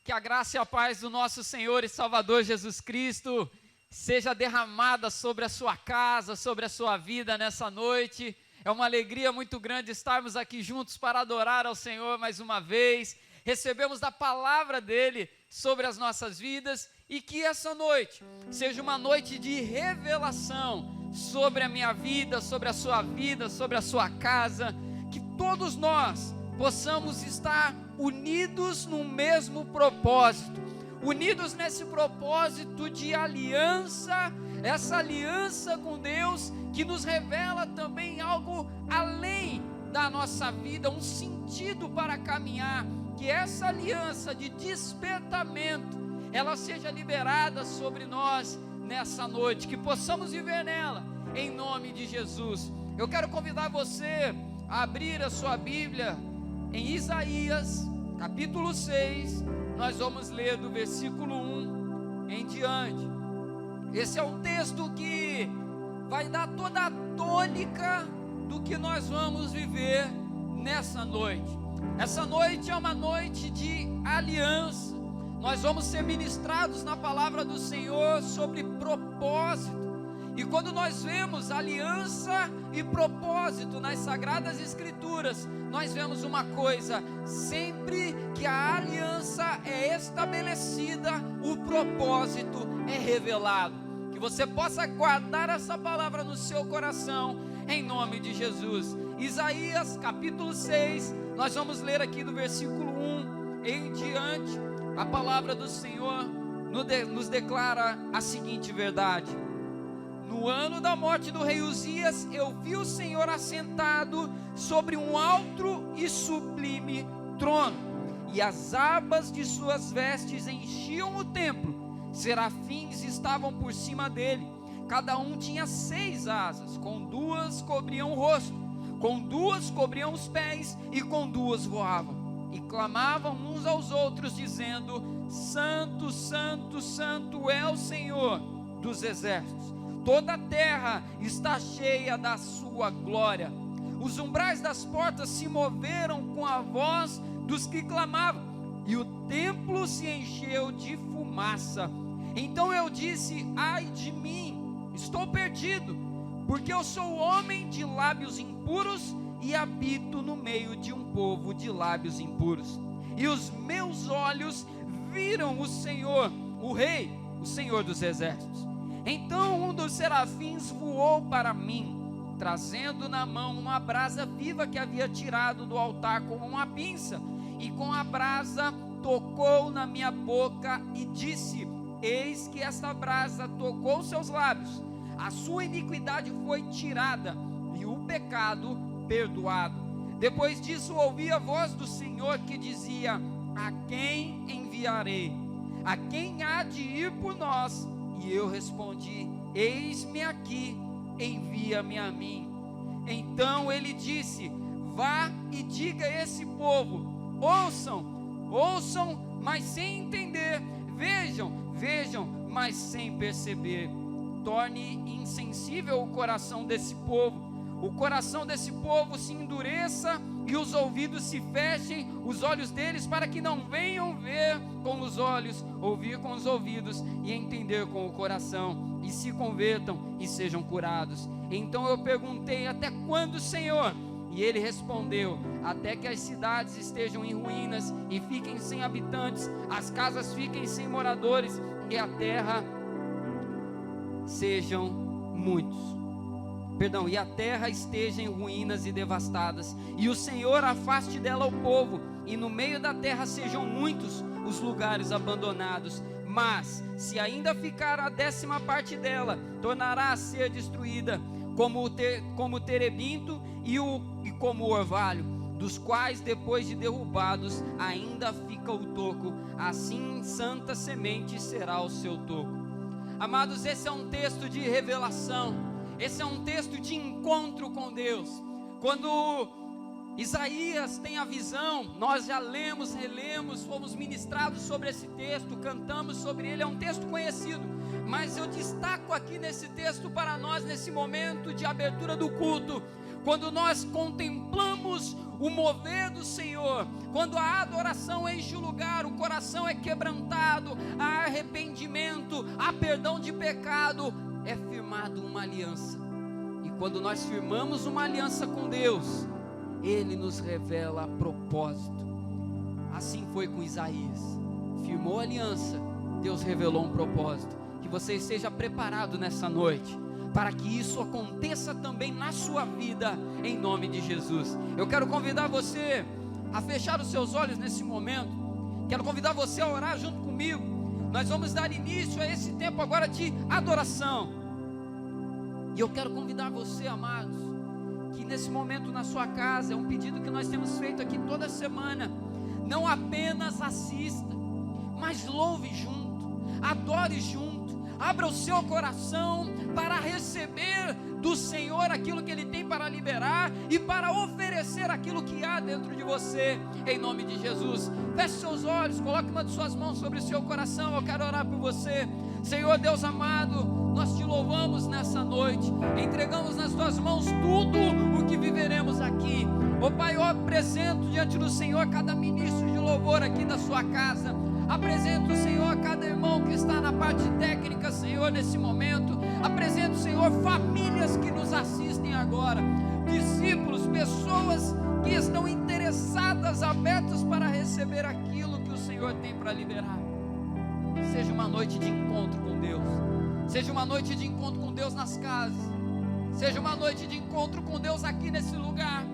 Que a graça e a paz do nosso Senhor e Salvador Jesus Cristo seja derramada sobre a sua casa, sobre a sua vida nessa noite. É uma alegria muito grande estarmos aqui juntos para adorar ao Senhor mais uma vez. Recebemos da palavra dele sobre as nossas vidas e que essa noite seja uma noite de revelação sobre a minha vida, sobre a sua vida, sobre a sua casa. Que todos nós possamos estar unidos no mesmo propósito, unidos nesse propósito de aliança, essa aliança com Deus que nos revela também algo além da nossa vida, um sentido para caminhar. Que essa aliança de despertamento, ela seja liberada sobre nós nessa noite, que possamos viver nela, em nome de Jesus. Eu quero convidar você a abrir a sua Bíblia em Isaías, capítulo 6, nós vamos ler do versículo 1 em diante. Esse é um texto que vai dar toda a tônica do que nós vamos viver nessa noite. Essa noite é uma noite de aliança. Nós vamos ser ministrados na palavra do Senhor sobre propósito. E quando nós vemos aliança e propósito nas Sagradas Escrituras, nós vemos uma coisa: sempre que a aliança é estabelecida, o propósito é revelado. Que você possa guardar essa palavra no seu coração, em nome de Jesus. Isaías capítulo 6, nós vamos ler aqui do versículo 1 em diante. A palavra do Senhor nos declara a seguinte verdade: no ano da morte do rei Uzias, eu vi o Senhor assentado sobre um alto e sublime trono, e as abas de suas vestes enchiam o templo. Serafins estavam por cima dele, cada um tinha 6 asas, com 2 cobriam o rosto, com 2 cobriam os pés, e com 2 voavam, e clamavam uns aos outros, dizendo: Santo, Santo, Santo é o Senhor dos exércitos. Toda a terra está cheia da sua glória. Os umbrais das portas se moveram com a voz dos que clamavam, e o templo se encheu de fumaça. Então eu disse: ai de mim, estou perdido, porque eu sou homem de lábios impuros e habito no meio de um povo de lábios impuros. E os meus olhos viram o Senhor, o Rei, o Senhor dos exércitos. Então um dos serafins voou para mim, trazendo na mão uma brasa viva que havia tirado do altar com uma pinça, e com a brasa tocou na minha boca e disse: eis que esta brasa tocou seus lábios, a sua iniquidade foi tirada e o pecado perdoado. Depois disso ouvi a voz do Senhor que dizia: a quem enviarei? A quem há de ir por nós? E eu respondi: eis-me aqui, envia-me a mim. Então ele disse: vá e diga a esse povo: ouçam, mas sem entender, vejam, mas sem perceber. Torne insensível o coração desse povo, o coração desse povo se endureça, e os ouvidos se fechem, os olhos deles, para que não venham ver com os olhos, ouvir com os ouvidos e entender com o coração, e se convertam e sejam curados. Então eu perguntei: até quando, Senhor? E ele respondeu: até que as cidades estejam em ruínas e fiquem sem habitantes, as casas fiquem sem moradores, e a terra sejam muitos. E a terra esteja em ruínas e devastadas, e o Senhor afaste dela o povo, e no meio da terra sejam muitos os lugares abandonados. Mas se ainda ficar a 10ª parte dela, tornará a ser destruída, como o terebinto e como o orvalho, dos quais depois de derrubados ainda fica o toco, assim santa semente será o seu toco. Amados, esse é um texto de revelação. Esse é um texto de encontro com Deus. Quando Isaías tem a visão, nós já lemos, relemos, fomos ministrados sobre esse texto, cantamos sobre ele, é um texto conhecido, mas eu destaco aqui nesse texto para nós, nesse momento de abertura do culto, quando nós contemplamos o mover do Senhor, quando a adoração enche o lugar, o coração é quebrantado, há arrependimento, há perdão de pecado, é firmado uma aliança. E quando nós firmamos uma aliança com Deus, Ele nos revela propósito. Assim foi com Isaías, firmou a aliança, Deus revelou um propósito. Que você esteja preparado nessa noite, para que isso aconteça também na sua vida, em nome de Jesus. Eu quero convidar você a fechar os seus olhos nesse momento, quero convidar você a orar junto comigo. Nós vamos dar início a esse tempo agora de adoração, e eu quero convidar você, amados, que nesse momento na sua casa, é um pedido que nós temos feito aqui toda semana, não apenas assista, mas louve junto, adore junto, abra o seu coração para receber do Senhor aquilo que Ele tem para liberar e para oferecer aquilo que há dentro de você, em nome de Jesus. Feche seus olhos, coloque uma de suas mãos sobre o seu coração. Eu quero orar por você. Senhor Deus amado, nós te louvamos nessa noite, entregamos nas tuas mãos tudo o que viveremos aqui. Ó Pai, eu apresento diante do Senhor cada ministro de louvor aqui da sua casa. Apresento, Senhor, cada irmão que está na parte técnica, Senhor, nesse momento. Apresento, Senhor, famílias que nos assistem agora, discípulos, pessoas que estão interessadas, abertas para receber aquilo que o Senhor tem para liberar. Seja uma noite de encontro com Deus, seja uma noite de encontro com Deus nas casas, seja uma noite de encontro com Deus aqui nesse lugar,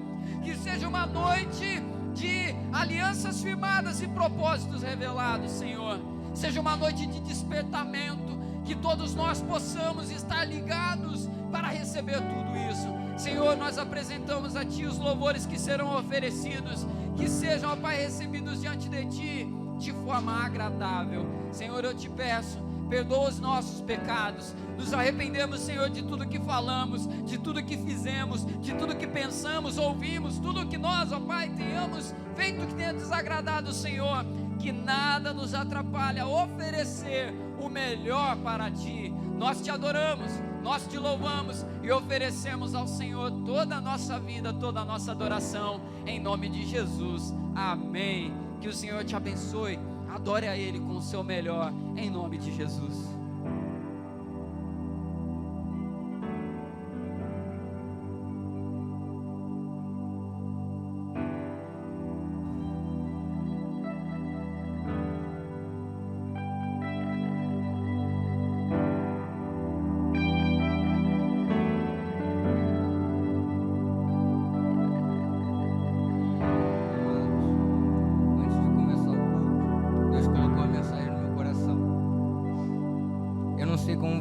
que seja uma noite de alianças firmadas e propósitos revelados, Senhor. Seja uma noite de despertamento, que todos nós possamos estar ligados para receber tudo isso. Senhor, nós apresentamos a Ti os louvores que serão oferecidos, que sejam, ó Pai, recebidos diante de Ti de forma agradável. Senhor, eu te peço, perdoa os nossos pecados, nos arrependemos, Senhor, de tudo que falamos, de tudo que fizemos, de tudo que pensamos, ouvimos, tudo que nós, ó Pai, tenhamos feito que tenha desagradado o Senhor, que nada nos atrapalhe a oferecer o melhor para Ti. Nós te adoramos, nós te louvamos e oferecemos ao Senhor toda a nossa vida, toda a nossa adoração, em nome de Jesus, amém. Que o Senhor te abençoe, adore a Ele com o seu melhor, em nome de Jesus.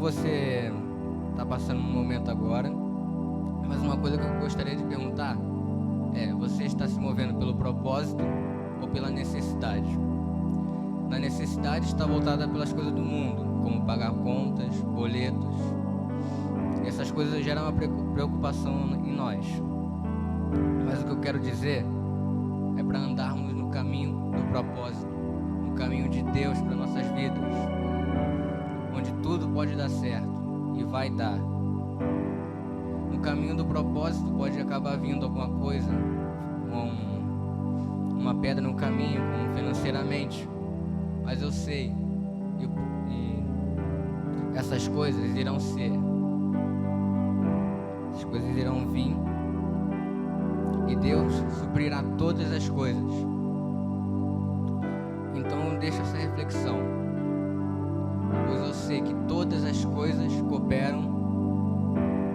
Você está passando um momento agora, mas uma coisa que eu gostaria de perguntar é: você está se movendo pelo propósito ou pela necessidade? Na necessidade está voltada pelas coisas do mundo, como pagar contas, boletos. Essas coisas geram uma preocupação em nós. Mas o que eu quero dizer é para andarmos no caminho do propósito, no caminho de Deus para nossas vidas, onde tudo pode dar certo e vai dar. No caminho do propósito pode acabar vindo alguma coisa, uma pedra no caminho, como financeiramente, mas eu sei, e essas coisas irão ser, as coisas irão vir, e Deus suprirá todas as coisas. Então deixa essa reflexão, pois eu sei que todas as coisas cooperam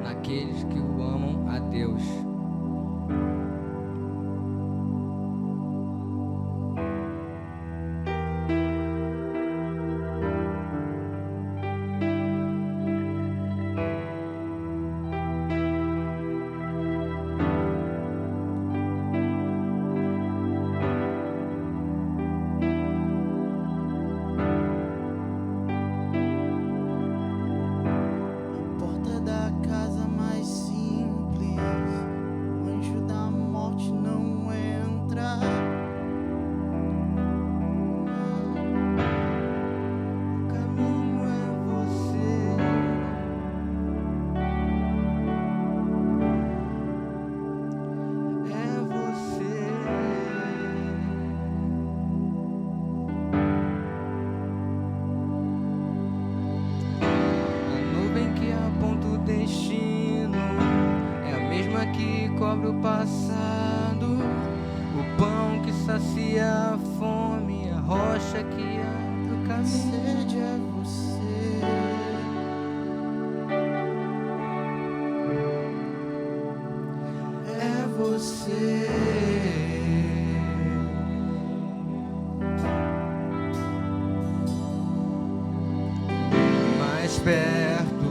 naqueles que o amam a Deus. Porta da casa mais simples, o anjo da passado, o pão que sacia a fome, a rocha que abre o caminho. Sede é você. É você. Mais perto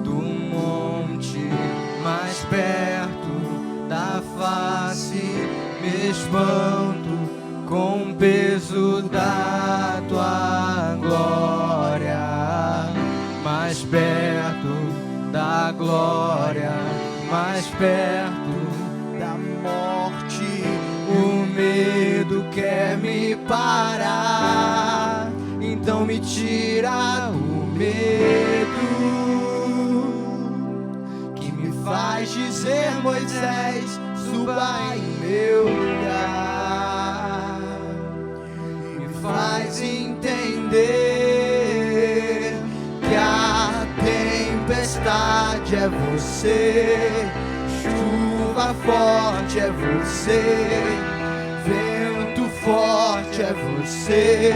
do monte, mais perto da face, me espanto com o peso da tua glória. Mais perto da glória, mais perto Da morte, o medo quer me parar, então me tira o medo que me faz dizer: Moisés, suba em meu lugar. Me faz entender que a tempestade é você, chuva forte é você, vento forte é você,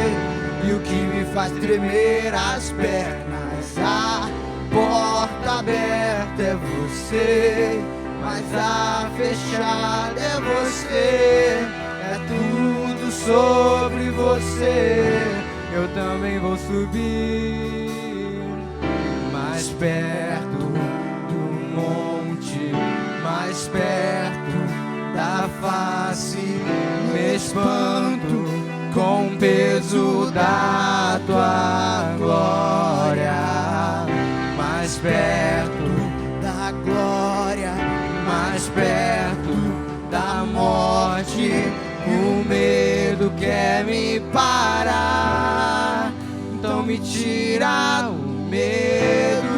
e o que me faz tremer as pernas, a porta aberta é você, mas a fechada é você, é tudo sobre você. Eu também vou subir mais perto do monte, mais perto da face, me espanto com o peso da tua glória. Mais perto da glória, mais perto da morte, o medo quer me parar, então me tira o medo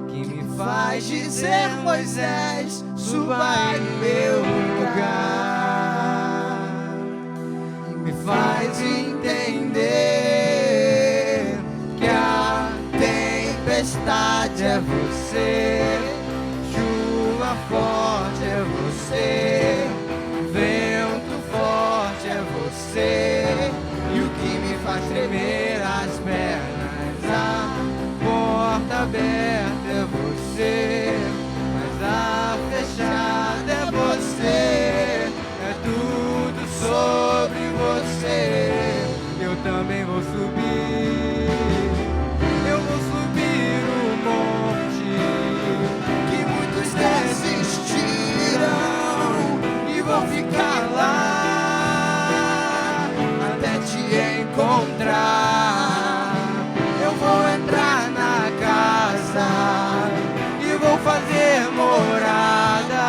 que me faz dizer: Moisés, suba em meu lugar. Me faz entender que a tempestade é você, chuva forte é você, vento forte é você, e o que me faz tremer as pernas, a porta aberta é você, mas a fechada é você, é tudo sobre você. Eu também vou subir, eu vou subir o monte que muitos desistiram, e vou ficar lá até te encontrar. Eu vou entrar na casa e vou fazer morada,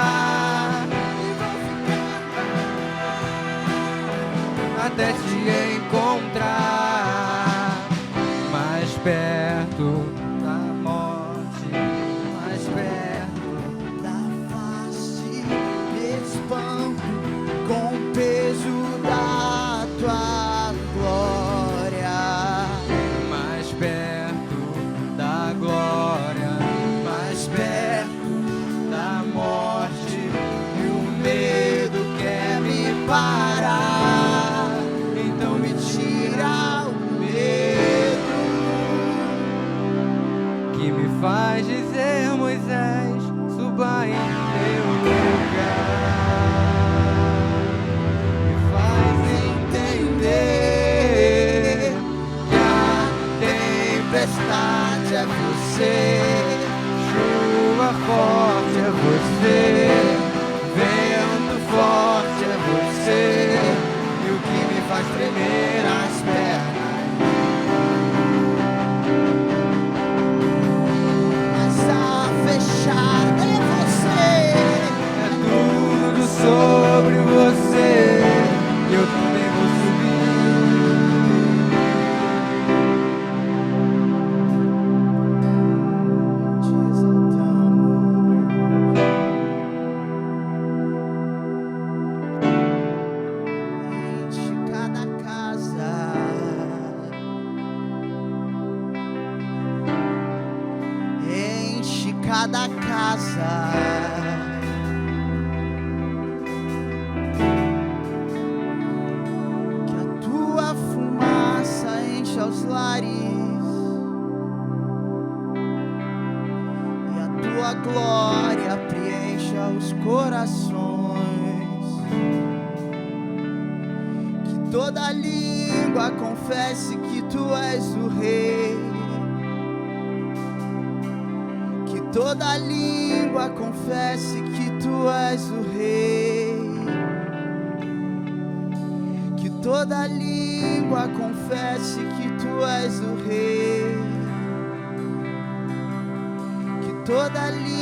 e vou ficar até te encontrar. Mais perto da morte, mais perto da face, me espanto com o peso da tua glória. mais perto da glória, mais perto da morte, e o medo quer me parar, então me tira o medo que me faz dizer: Moisés, suba em meu lugar. Me faz entender que a tempestade é você, chuva forte é você, vento forte é você, e o que me faz tremer as pernas, Mas a fechada é você. é tudo sobre você. Eu também vou Te exaltamos. Enche cada casa. Enche cada casa. lares, e a tua glória preencha os corações. Que toda língua confesse que tu és o Rei. Que toda língua confesse que tu és o Rei. Que toda língua confesse que tu és o Rei. Que toda língua.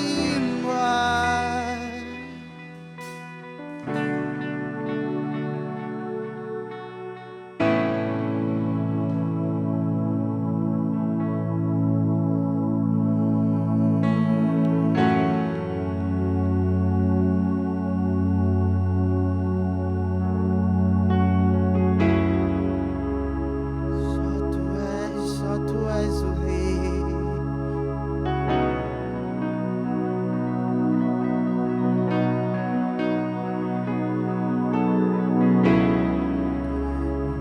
Só tu és o Rei.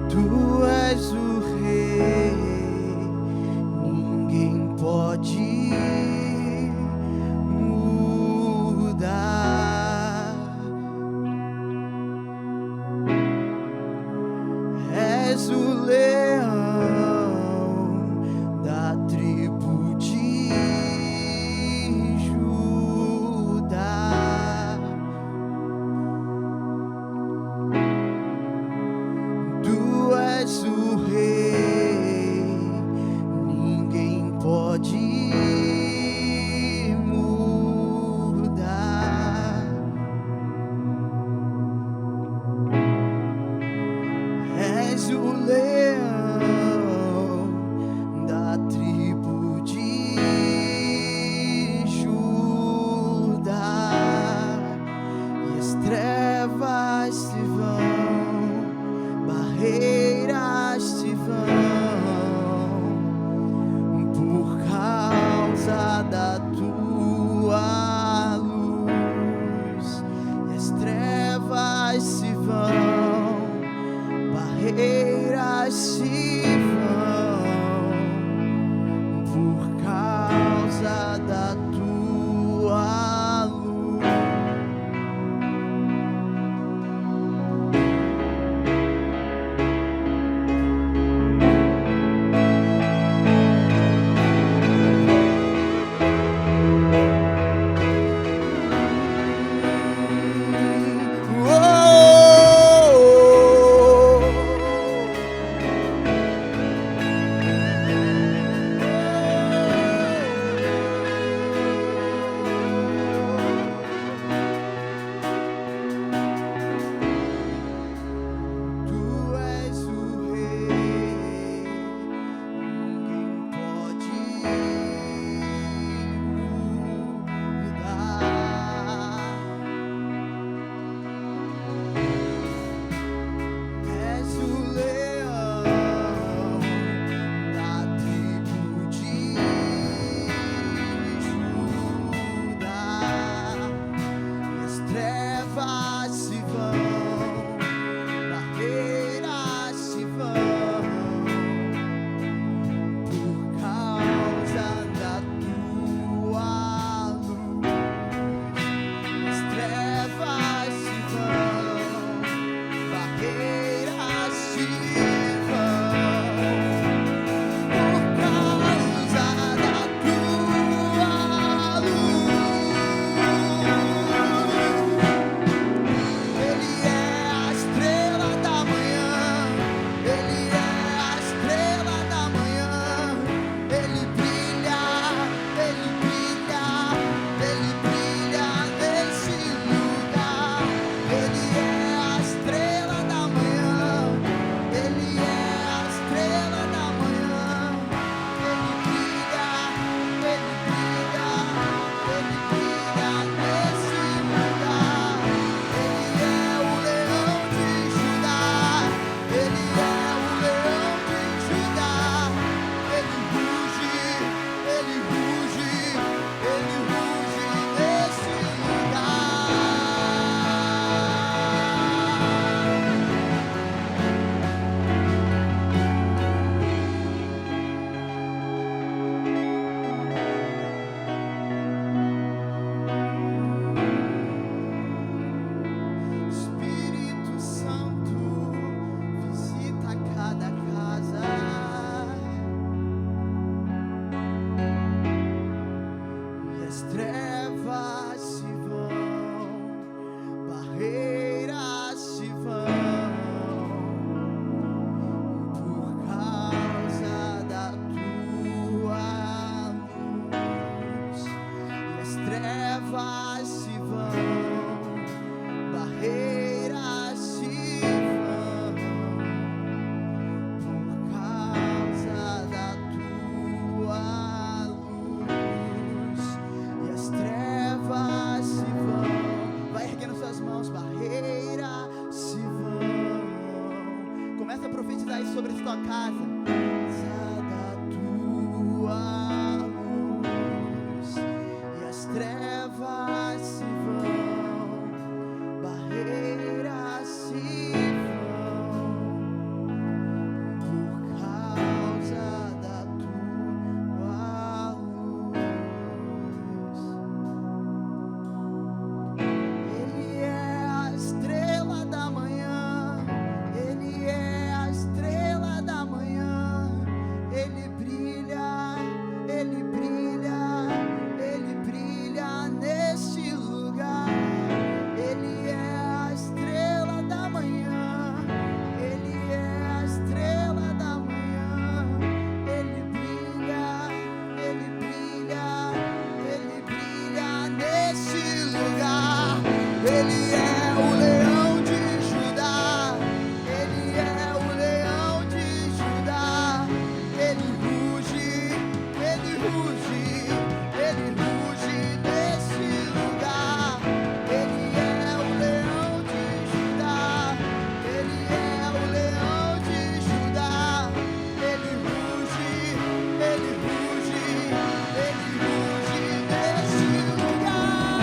Tu és o Rei, ninguém pode mudar. És o leão da tribo de Judá. Tu és o Rei, ninguém pode mudar. És o leão da tribo de Judá. E as trevas se vão, barreiras se vão, por causa da tua luz. E as trevas se vão, barreiras se vão, por causa da tua luz. Oh, profetizar isso sobre a tua casa. Da tua luz e as trevas se vão, barreiras se vão, por causa da tua luz. Ele é a estrela da manhã, Ele é a estrela da manhã. Ele brilha, Ele brilha, Ele brilha neste lugar. Ele é a estrela da manhã, Ele é a estrela da manhã. Ele brilha, Ele brilha, Ele brilha neste lugar. Ele é o leão de Judá, Ele é o leão de Judá. Ele ruge, Ele ruge, Ele ruge nesse lugar. Ele é o leão de Judá, Ele é o leão de Judá. Ele ruge, Ele ruge, Ele ruge nesse lugar.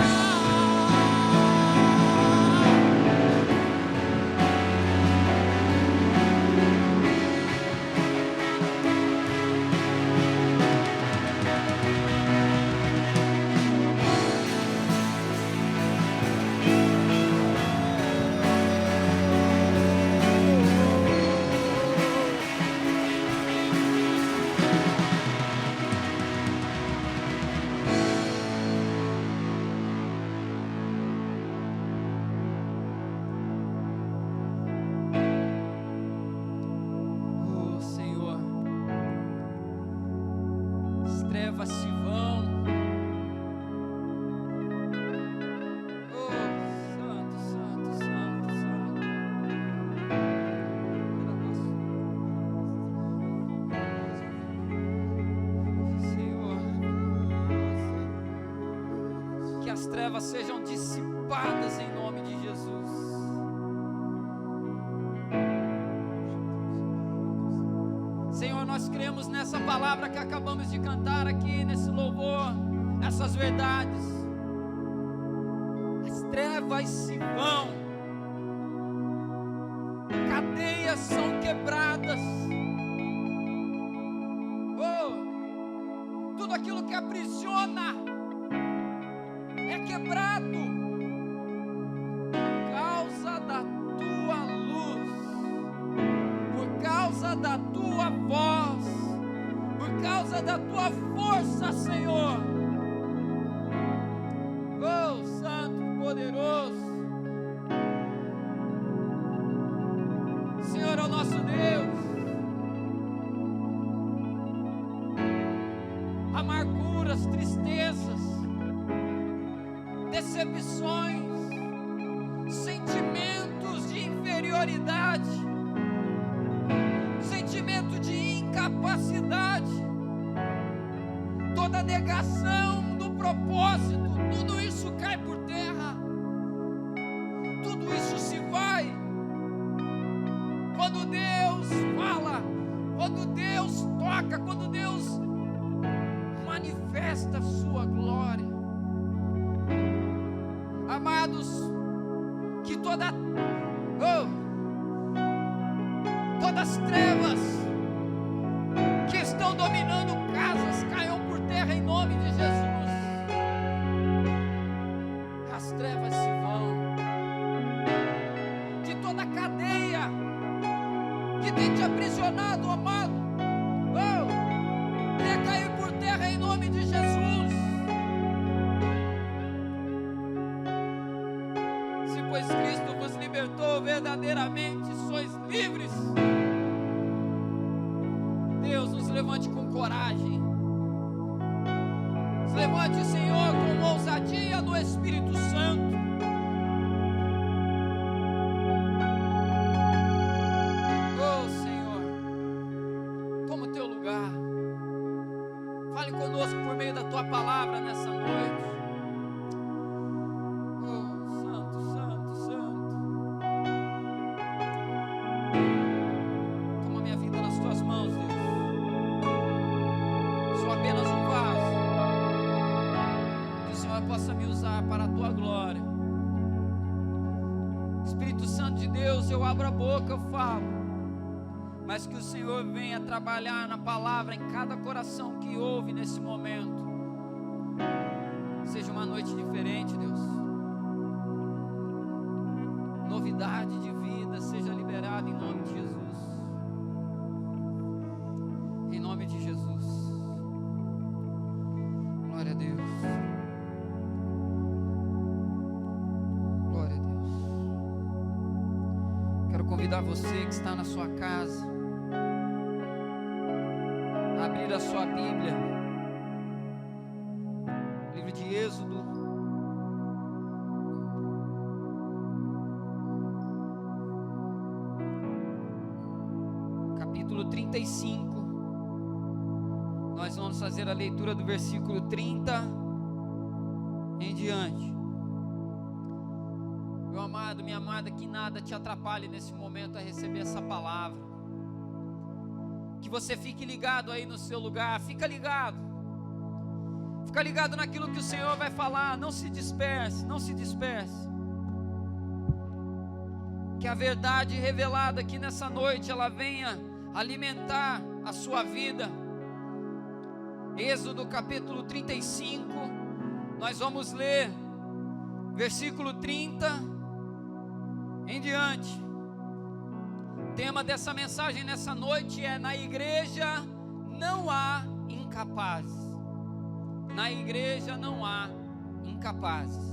Oh, Senhor, as trevas se vão. Oh, santo, santo, santo, santo. Senhor, que as trevas sejam dissipadas em nome de Jesus. Senhor, nós cremos nessa palavra que acabamos de cantar aqui, nesse louvor, essas verdades. As trevas se vão, cadeias são quebradas. Oh, tudo aquilo que aprisiona é quebrado por causa da tua luz, por causa da tua voz, por causa da tua força, Senhor. Oh, Santo, poderoso, Senhor é o nosso Deus. Amarguras, tristezas, decepções, sentimentos de inferioridade, sentimento de incapacidade, toda negação do propósito, tudo isso cai por terra, tudo isso se vai. Quando Deus fala, quando Deus toca, quando Deus manifesta a sua glória. Amados, que todas as trevas que estão dominando casas caiam por terra em nome de Jesus. As trevas se vão, que toda cadeia que tem te aprisionado, amado, venha cair por terra em nome de Jesus. Se pois Cristo vos libertou, verdadeiramente sois livres. Deus, nos levante com coragem, nos levante, Senhor, com ousadia no Espírito Santo. Oh, Senhor, toma o teu lugar, fale conosco por meio da tua palavra nessa noite. Oh, Santo, Santo, Santo. possa me usar para a tua glória. Espírito Santo de Deus, eu abro a boca, eu falo, mas que o Senhor venha trabalhar na palavra em cada coração que ouve nesse momento. Seja uma noite diferente, Deus. Novidade de vida seja liberada em nome de Jesus. Em nome de Jesus. Glória a Deus. Glória a Deus. Quero convidar você que está na sua casa a abrir a sua Bíblia. Livro de Êxodo. Capítulo 35. Nós vamos fazer a leitura do versículo 30 em diante. Meu amado, minha amada, que nada te atrapalhe nesse momento a receber essa palavra. Que você fique ligado aí no seu lugar, fica ligado naquilo que o Senhor vai falar, não se disperse, não se disperse. Que a verdade revelada aqui nessa noite, ela venha alimentar a sua vida. Êxodo capítulo 35, nós vamos ler versículo 30 em diante. O tema dessa mensagem nessa noite é: na igreja não há incapazes. Na igreja não há incapazes.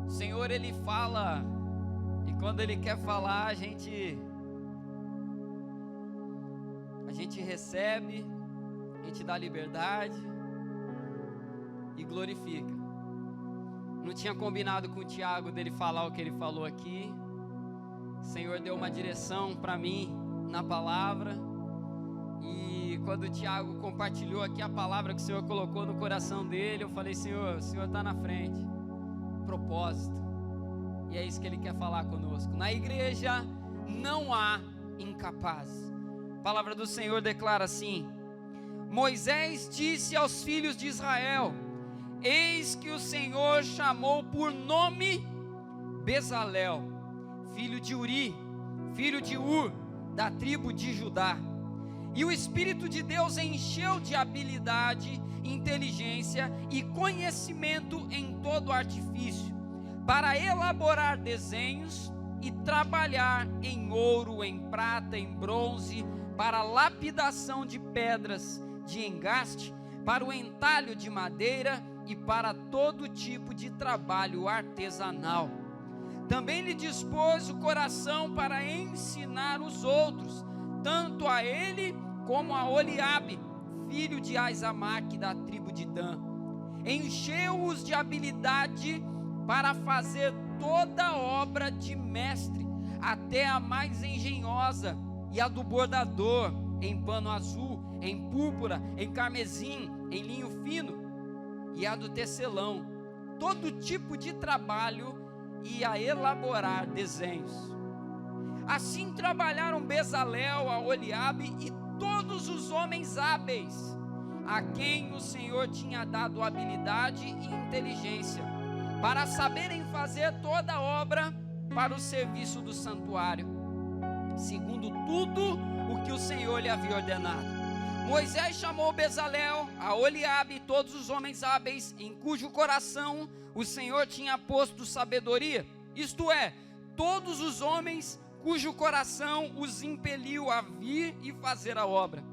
O Senhor, Ele fala, e quando Ele quer falar, a gente recebe, a gente dá liberdade e glorifica. Não tinha combinado com o Tiago dele falar o que ele falou aqui. O Senhor deu uma direção para mim na palavra, e quando o Tiago compartilhou aqui a palavra que o Senhor colocou no coração dele, eu falei: Senhor, o Senhor está na frente, propósito, e é isso que Ele quer falar conosco. Na igreja não há incapazes. A palavra do Senhor declara assim: Moisés disse aos filhos de Israel: eis que o Senhor chamou por nome Bezalel, filho de Uri, filho de Ur, da tribo de Judá. E o Espírito de Deus encheu de habilidade, inteligência e conhecimento em todo artifício, para elaborar desenhos e trabalhar em ouro, em prata, em bronze, para lapidação de pedras de engaste, para o entalho de madeira e para todo tipo de trabalho artesanal. Também lhe dispôs o coração para ensinar os outros, tanto a ele como a Oliabe, filho de Aizamaque, da tribo de Dan. Encheu-os de habilidade para fazer toda obra de mestre, até a mais engenhosa, e a do bordador, em pano azul, em púrpura, em carmesim, em linho fino, e a do tecelão, todo tipo de trabalho, e a elaborar desenhos. Assim trabalharam Bezalel, a Oliabe e todos os homens hábeis, a quem o Senhor tinha dado habilidade e inteligência, para saberem fazer toda obra para o serviço do santuário, segundo tudo o que o Senhor lhe havia ordenado. Moisés chamou Bezalel, a Oliabe e todos os homens hábeis, em cujo coração o Senhor tinha posto sabedoria, isto é, todos os homens cujo coração os impeliu a vir e fazer a obra.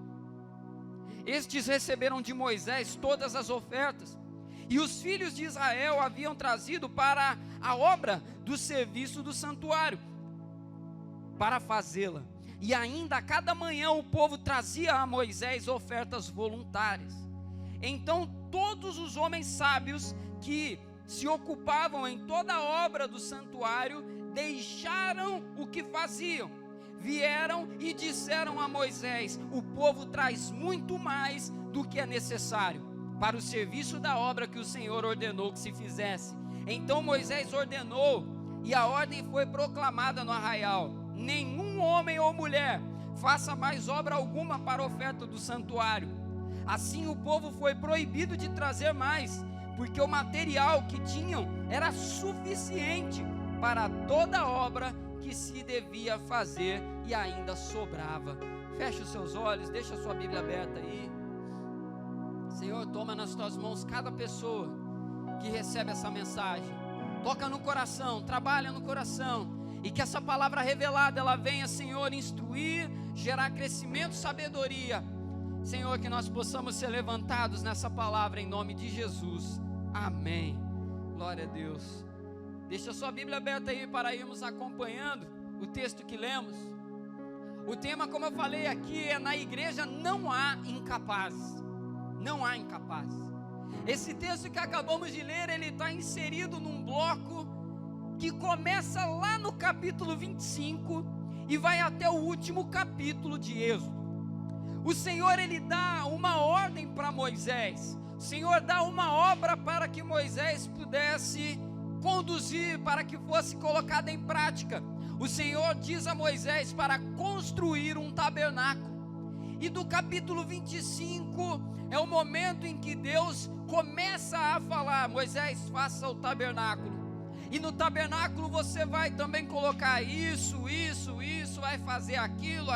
Estes receberam de Moisés todas as ofertas, e os filhos de Israel haviam trazido para a obra do serviço do santuário, para fazê-la. E ainda a cada manhã o povo trazia a Moisés ofertas voluntárias. Então todos os homens sábios que se ocupavam em toda a obra do santuário deixaram o que faziam, vieram e disseram a Moisés: o povo traz muito mais do que é necessário para o serviço da obra que o Senhor ordenou que se fizesse. Então Moisés ordenou, e a ordem foi proclamada no arraial: nenhum homem ou mulher faça mais obra alguma para a oferta do santuário. Assim o povo foi proibido de trazer mais, porque o material que tinham era suficiente para toda a obra que se devia fazer e ainda sobrava. Feche os seus olhos, deixa a sua Bíblia aberta aí. Senhor, toma nas tuas mãos cada pessoa que recebe essa mensagem. Toca no coração, trabalha no coração, e que essa palavra revelada, ela venha, Senhor, instruir, gerar crescimento, sabedoria. Senhor, que nós possamos ser levantados nessa palavra em nome de Jesus. Amém. Glória a Deus. Deixa a sua Bíblia aberta aí para irmos acompanhando o texto que lemos. O tema, como eu falei aqui, é: na igreja não há incapazes. Não há incapazes. Esse texto que acabamos de ler, ele está inserido num bloco que começa lá no capítulo 25 e vai até o último capítulo de Êxodo. O Senhor, ele dá uma ordem para Moisés. O Senhor dá uma obra para que Moisés pudesse conduzir, para que fosse colocada em prática. O Senhor diz a Moisés para construir um tabernáculo. E do capítulo 25 é o momento em que Deus começa a falar: Moisés, faça o tabernáculo. E no tabernáculo você vai também colocar isso, vai fazer aquilo.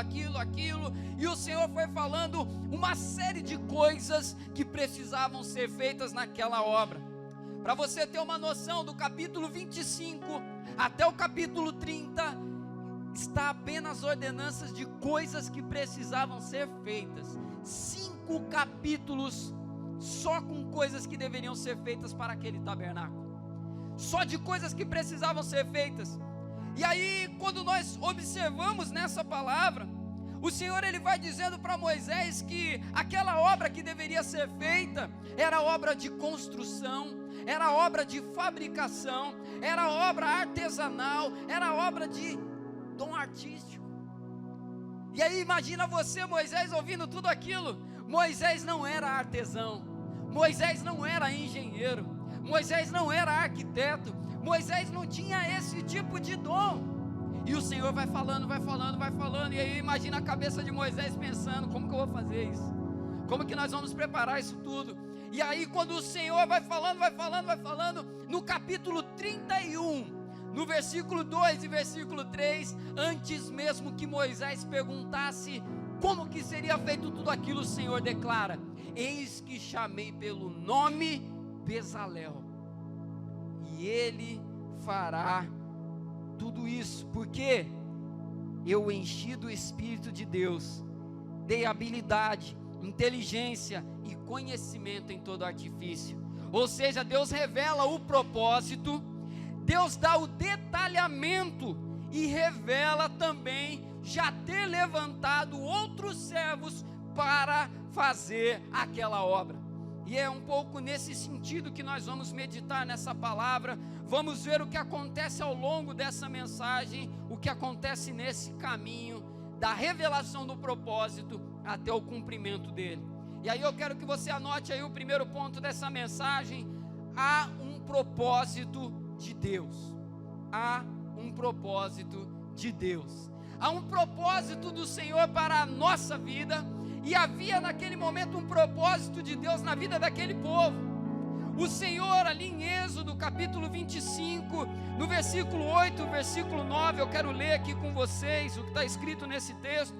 E o Senhor foi falando uma série de coisas que precisavam ser feitas naquela obra. Para você ter uma noção, do capítulo 25 até o capítulo 30, está apenas ordenanças de coisas que precisavam ser feitas. 5 capítulos só com coisas que deveriam ser feitas para aquele tabernáculo. Só de coisas que precisavam ser feitas. E aí, quando nós observamos nessa palavra, o Senhor, ele vai dizendo para Moisés que aquela obra que deveria ser feita era obra de construção, era obra de fabricação, era obra artesanal, era obra de dom artístico. E aí imagina você, Moisés, ouvindo tudo aquilo. Moisés não era artesão, Moisés não era engenheiro, Moisés não era arquiteto, Moisés não tinha esse tipo de dom. E o Senhor vai falando, e aí imagina a cabeça de Moisés pensando: como que eu vou fazer isso? Como que nós vamos preparar isso tudo? E aí quando o Senhor vai falando, no capítulo 31, no versículo 2 e versículo 3, antes mesmo que Moisés perguntasse como que seria feito tudo aquilo, o Senhor declara: eis que chamei pelo nome Bezalel, e ele fará tudo isso, porque eu enchi do Espírito de Deus, dei habilidade, inteligência e conhecimento em todo artifício. Ou seja, Deus revela o propósito, Deus dá o detalhamento e revela também já ter levantado outros servos para fazer aquela obra. E é um pouco nesse sentido que nós vamos meditar nessa palavra. Vamos ver o que acontece ao longo dessa mensagem, o que acontece nesse caminho da revelação do propósito até o cumprimento dele. E aí eu quero que você anote aí o primeiro ponto dessa mensagem: há um propósito de Deus. Há um propósito de Deus. Há um propósito do Senhor para a nossa vida. E havia naquele momento um propósito de Deus na vida daquele povo. O Senhor, ali em Êxodo capítulo 25, no versículo 8, versículo 9, eu quero ler aqui com vocês o que está escrito nesse texto.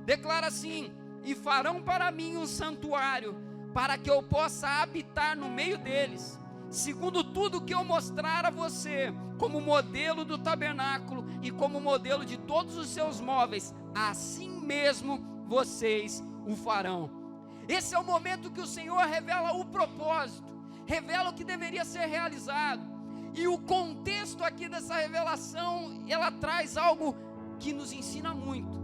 Declara assim: e farão para mim um santuário, para que eu possa habitar no meio deles, segundo tudo que eu mostrar a você, como modelo do tabernáculo e como modelo de todos os seus móveis, assim mesmo vocês o farão. Esse é o momento que o Senhor revela o propósito, revela o que deveria ser realizado. E o contexto aqui dessa revelação, ela traz algo que nos ensina muito.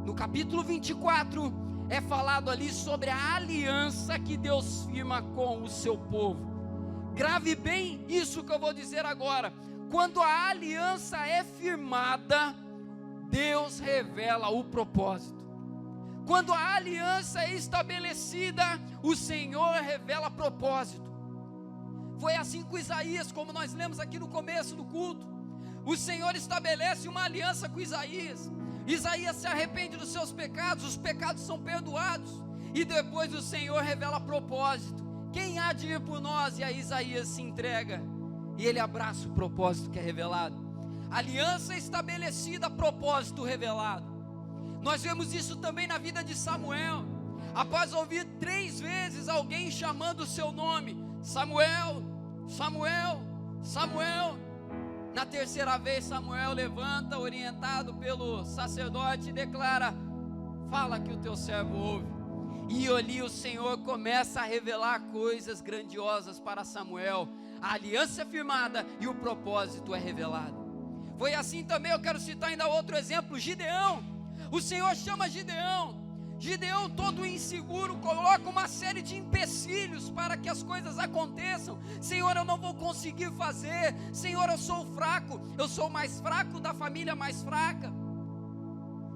No capítulo 24 é falado ali sobre a aliança que Deus firma com o seu povo. Grave bem isso que eu vou dizer agora. Quando a aliança é firmada, Deus revela o propósito. Quando a aliança é estabelecida, o Senhor revela propósito. Foi assim com Isaías, como nós lemos aqui no começo do culto. O Senhor estabelece uma aliança com Isaías. Isaías se arrepende dos seus pecados, os pecados são perdoados. E depois o Senhor revela propósito. Quem há de ir por nós? E aí Isaías se entrega e ele abraça o propósito que é revelado. Aliança estabelecida, propósito revelado. Nós vemos isso também na vida de Samuel. Após ouvir 3 vezes alguém chamando o seu nome, Samuel, Samuel, Samuel. Na 3ª vez Samuel levanta, orientado pelo sacerdote, e declara: fala que o teu servo ouve. E ali o Senhor começa a revelar coisas grandiosas para Samuel. A aliança é firmada e o propósito é revelado. Foi assim também, eu quero citar ainda outro exemplo, Gideão. O Senhor chama Gideão. Gideão, todo inseguro, coloca uma série de empecilhos para que as coisas aconteçam. Senhor, eu não vou conseguir fazer. Senhor, eu sou fraco. Eu sou o mais fraco da família mais fraca.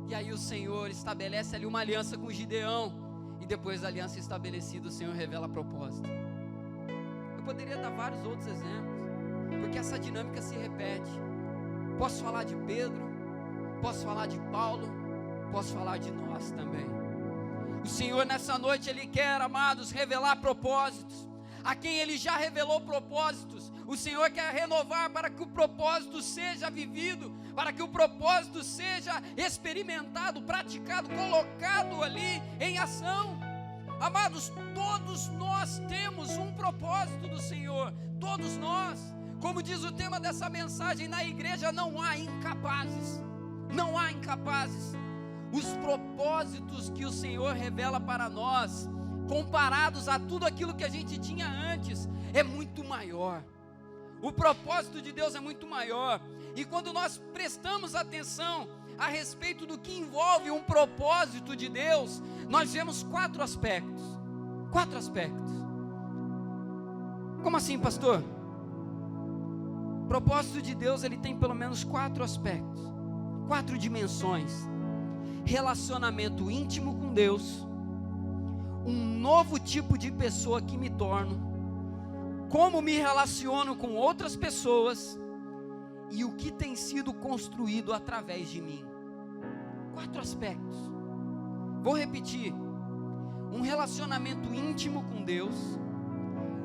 E aí o Senhor estabelece ali uma aliança com Gideão. E depois da aliança estabelecida, o Senhor revela propósito. Eu poderia dar vários outros exemplos, porque essa dinâmica se repete. Posso falar de Pedro, posso falar de Paulo, posso falar de nós também. O Senhor nessa noite, Ele quer, amados, revelar propósitos. A quem Ele já revelou propósitos, o Senhor quer renovar para que o propósito seja vivido, para que o propósito seja experimentado, praticado, colocado ali em ação. Amados, todos nós temos um propósito do Senhor, todos nós. Como diz o tema dessa mensagem, na igreja não há incapazes, não há incapazes. Os propósitos que o Senhor revela para nós, comparados a tudo aquilo que a gente tinha antes, é muito maior. O propósito de Deus é muito maior. E quando nós prestamos atenção a respeito do que envolve um propósito de Deus, nós vemos 4 aspectos. 4 aspectos. Como assim, pastor? O propósito de Deus, ele tem pelo menos 4 aspectos, 4 dimensões: relacionamento íntimo com Deus, um novo tipo de pessoa que me torno, como me relaciono com outras pessoas e o que tem sido construído através de mim. 4 aspectos. Vou repetir: um relacionamento íntimo com Deus,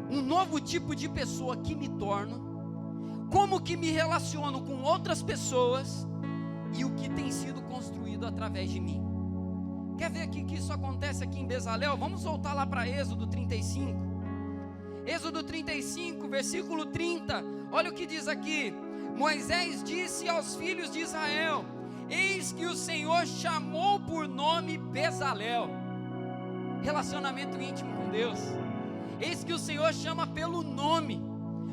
um novo tipo de pessoa que me torno, como que me relaciono com outras pessoas e o que tem sido construído através de mim. Quer ver que isso acontece aqui em Bezalel? Vamos voltar lá para Êxodo 35. Êxodo 35, versículo 30. Olha o que diz aqui: Moisés disse aos filhos de Israel: eis que o Senhor chamou por nome Bezalel. Relacionamento íntimo com Deus. Eis que o Senhor chama pelo nome.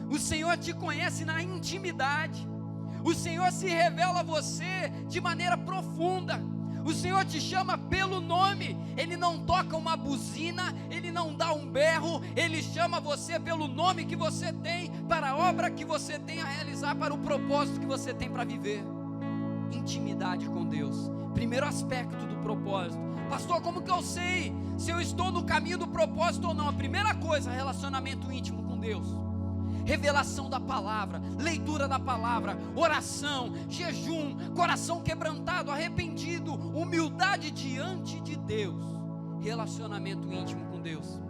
O Senhor te conhece na intimidade. O Senhor se revela a você de maneira profunda. O Senhor te chama pelo nome. Ele não toca uma buzina, Ele não dá um berro. Ele chama você pelo nome que você tem, para a obra que você tem a realizar, para o propósito que você tem para viver. Intimidade com Deus. Primeiro aspecto do propósito. Pastor, como que eu sei se eu estou no caminho do propósito ou não? A primeira coisa, relacionamento íntimo com Deus. Revelação da palavra, leitura da palavra, oração, jejum, coração quebrantado, arrependido, humildade diante de Deus. Relacionamento íntimo com Deus.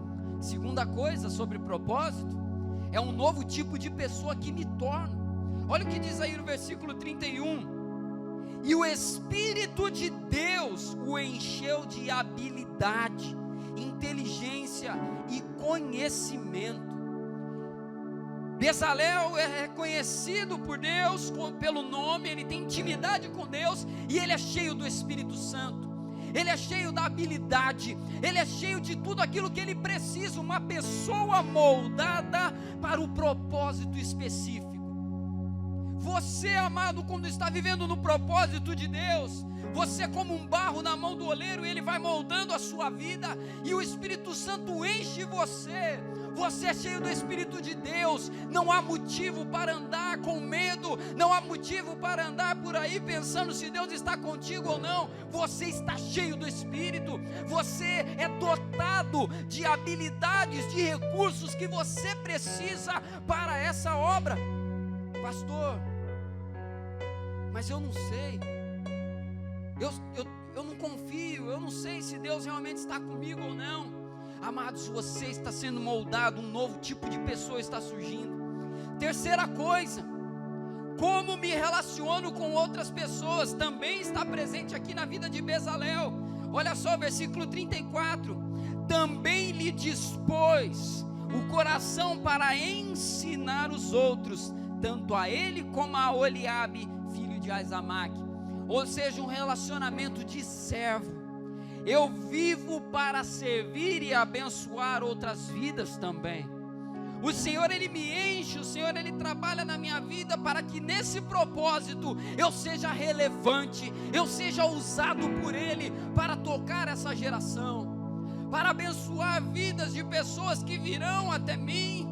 Segunda coisa sobre propósito, é um novo tipo de pessoa que me torno. Olha o que diz aí no versículo 31. E o Espírito de Deus o encheu de habilidade, inteligência e conhecimento. Bezalel é reconhecido por Deus pelo nome, ele tem intimidade com Deus e ele é cheio do Espírito Santo. Ele é cheio da habilidade, ele é cheio de tudo aquilo que ele precisa, uma pessoa moldada para o propósito específico. Você, amado, quando está vivendo no propósito de Deus, você é como um barro na mão do oleiro, e ele vai moldando a sua vida, e o Espírito Santo enche você. Você é cheio do Espírito de Deus. Não há motivo para andar com medo, não há motivo para andar por aí pensando se Deus está contigo ou não. Você está cheio do Espírito, você é dotado de habilidades, de recursos que você precisa para essa obra. Pastor, mas eu não sei, eu não confio, meio, eu não sei se Deus realmente está comigo ou não. Amados, você está sendo moldado, um novo tipo de pessoa está surgindo. Terceira coisa, como me relaciono com outras pessoas, também está presente aqui na vida de Bezalel. Olha só, versículo 34, também lhe dispôs o coração para ensinar os outros, tanto a ele como a Oliabe, filho de Aizamaque. Ou seja, um relacionamento de servo. Eu vivo para servir e abençoar outras vidas também. O Senhor, Ele me enche, o Senhor, Ele trabalha na minha vida para que nesse propósito eu seja relevante, eu seja usado por Ele para tocar essa geração, para abençoar vidas de pessoas que virão até mim,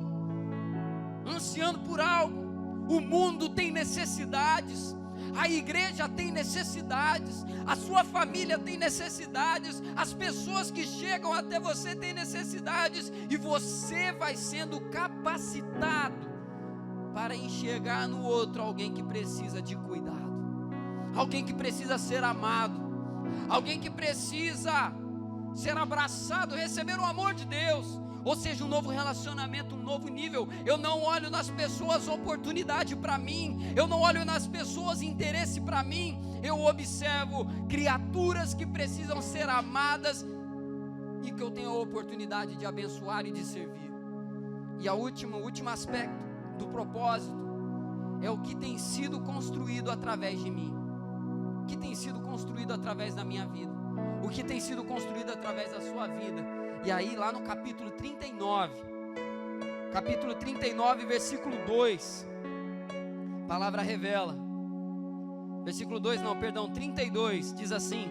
ansiando por algo. O mundo tem necessidades, a igreja tem necessidades, a sua família tem necessidades, as pessoas que chegam até você têm necessidades, e você vai sendo capacitado para enxergar no outro alguém que precisa de cuidado, alguém que precisa ser amado, alguém que precisa ser abraçado, receber o amor de Deus. Ou seja, um novo relacionamento, um novo nível. Eu não olho nas pessoas oportunidade para mim, eu não olho nas pessoas interesse para mim, eu observo criaturas que precisam ser amadas e que eu tenho a oportunidade de abençoar e de servir. E o último aspecto do propósito é o que tem sido construído através de mim, o que tem sido construído através da minha vida, o que tem sido construído através da sua vida. E aí lá no capítulo 39, versículo 2, a palavra revela, 32, diz assim: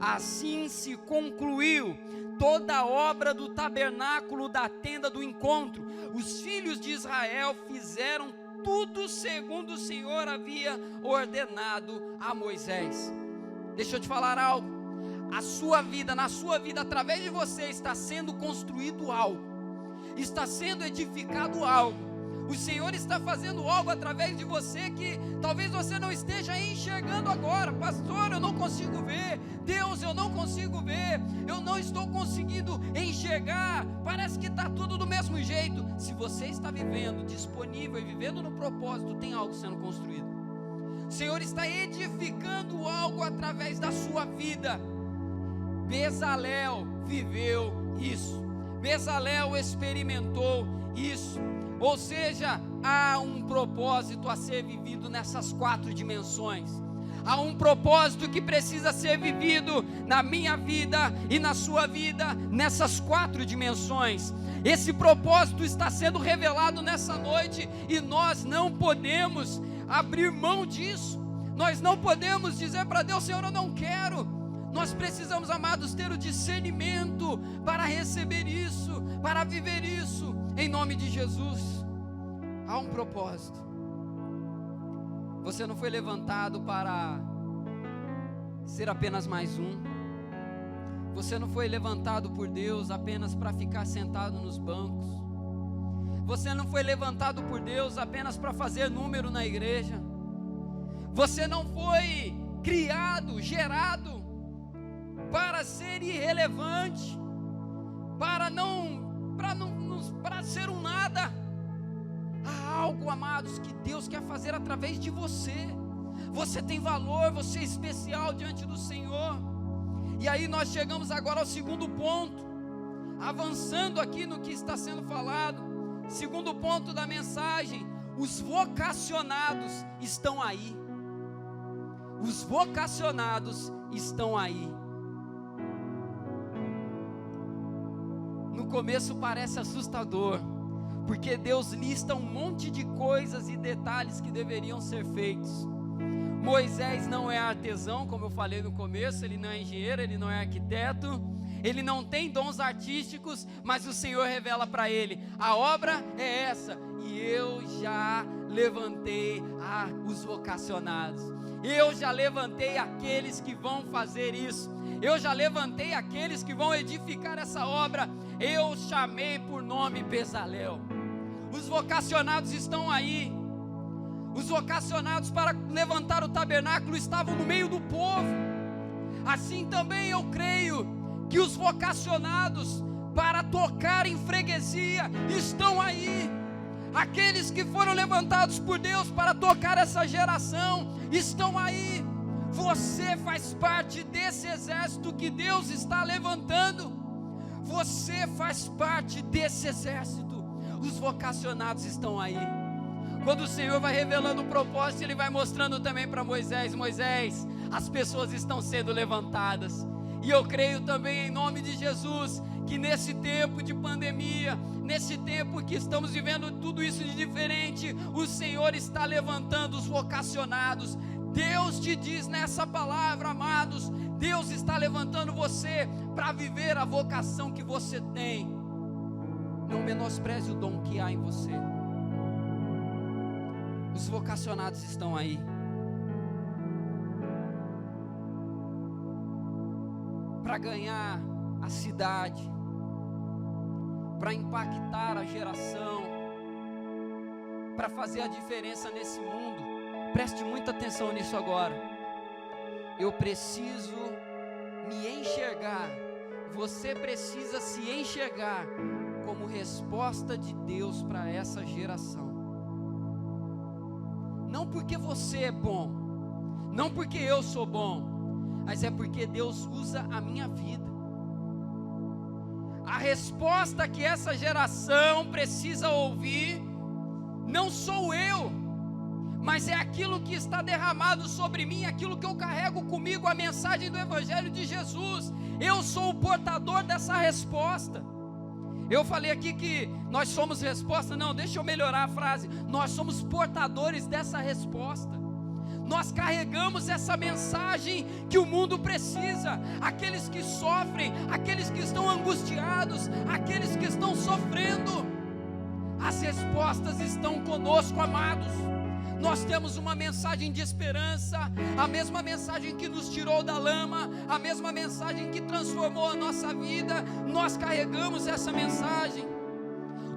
assim se concluiu toda a obra do tabernáculo da tenda do encontro, os filhos de Israel fizeram tudo segundo o Senhor havia ordenado a Moisés. Deixa eu te falar algo. Na sua vida, através de você está sendo construído algo, está sendo edificado algo. O Senhor está fazendo algo através de você que talvez você não esteja enxergando agora. Pastor, eu não consigo ver. Deus, eu não consigo ver. Eu não estou conseguindo enxergar. Parece que está tudo do mesmo jeito. Se você está vivendo disponível e vivendo no propósito, tem algo sendo construído. O Senhor está edificando algo através da sua vida. Bezalel viveu isso, Bezalel experimentou isso. Ou seja, há um propósito a ser vivido nessas 4 dimensões. Há um propósito que precisa ser vivido na minha vida e na sua vida, nessas 4 dimensões. Esse propósito está sendo revelado nessa noite e nós não podemos abrir mão disso. Nós não podemos dizer para Deus: Senhor, eu não quero. Nós precisamos, amados, ter o discernimento para receber isso, para viver isso, em nome de Jesus. Há um propósito. Você não foi levantado para ser apenas mais um. Você não foi levantado por Deus apenas para ficar sentado nos bancos. Você não foi levantado por Deus apenas para fazer número na igreja. Você não foi criado, gerado para ser irrelevante, para ser um nada. Há algo, amados, que Deus quer fazer através de você. Você tem valor, você é especial diante do Senhor. E aí nós chegamos agora ao segundo ponto, avançando aqui no que está sendo falado. Segundo ponto da mensagem: os vocacionados estão aí. Os vocacionados estão aí. No começo parece assustador, porque Deus lista um monte de coisas e detalhes que deveriam ser feitos. Moisés não é artesão, como eu falei no começo, ele não é engenheiro, ele não é arquiteto, ele não tem dons artísticos, mas o Senhor revela para ele: a obra é essa, e eu já levantei os vocacionados, eu já levantei aqueles que vão fazer isso, eu já levantei aqueles que vão edificar essa obra, eu chamei por nome Bezalel. Os vocacionados estão aí. Os vocacionados para levantar o tabernáculo estavam no meio do povo. Assim também eu creio que os vocacionados para tocar em freguesia estão aí. Aqueles que foram levantados por Deus para tocar essa geração estão aí. Você faz parte desse exército que Deus está levantando. Você faz parte desse exército. Os vocacionados estão aí. Quando o Senhor vai revelando o propósito, Ele vai mostrando também para Moisés: Moisés, as pessoas estão sendo levantadas. E eu creio também, em nome de Jesus, que nesse tempo de pandemia, nesse tempo que estamos vivendo tudo isso de diferente, o Senhor está levantando os vocacionados. Deus te diz nessa palavra, amados, Deus está levantando você para viver a vocação que você tem. Não menospreze o dom que há em você. Os vocacionados estão aí. Para ganhar a cidade, para impactar a geração, para fazer a diferença nesse mundo. Preste muita atenção nisso agora. Eu preciso me enxergar, você precisa se enxergar como resposta de Deus para essa geração. Não porque você é bom, não porque eu sou bom, mas é porque Deus usa a minha vida. A resposta que essa geração precisa ouvir não sou eu, mas é aquilo que está derramado sobre mim, aquilo que eu carrego comigo, a mensagem do Evangelho de Jesus. Eu sou o portador dessa resposta. Eu falei aqui que nós somos resposta. Não, deixa eu melhorar a frase. Nós somos portadores dessa resposta. Nós carregamos essa mensagem que o mundo precisa. Aqueles que sofrem, aqueles que estão angustiados, aqueles que estão sofrendo, as respostas estão conosco, amados. Nós temos uma mensagem de esperança, a mesma mensagem que nos tirou da lama, a mesma mensagem que transformou a nossa vida. Nós carregamos essa mensagem.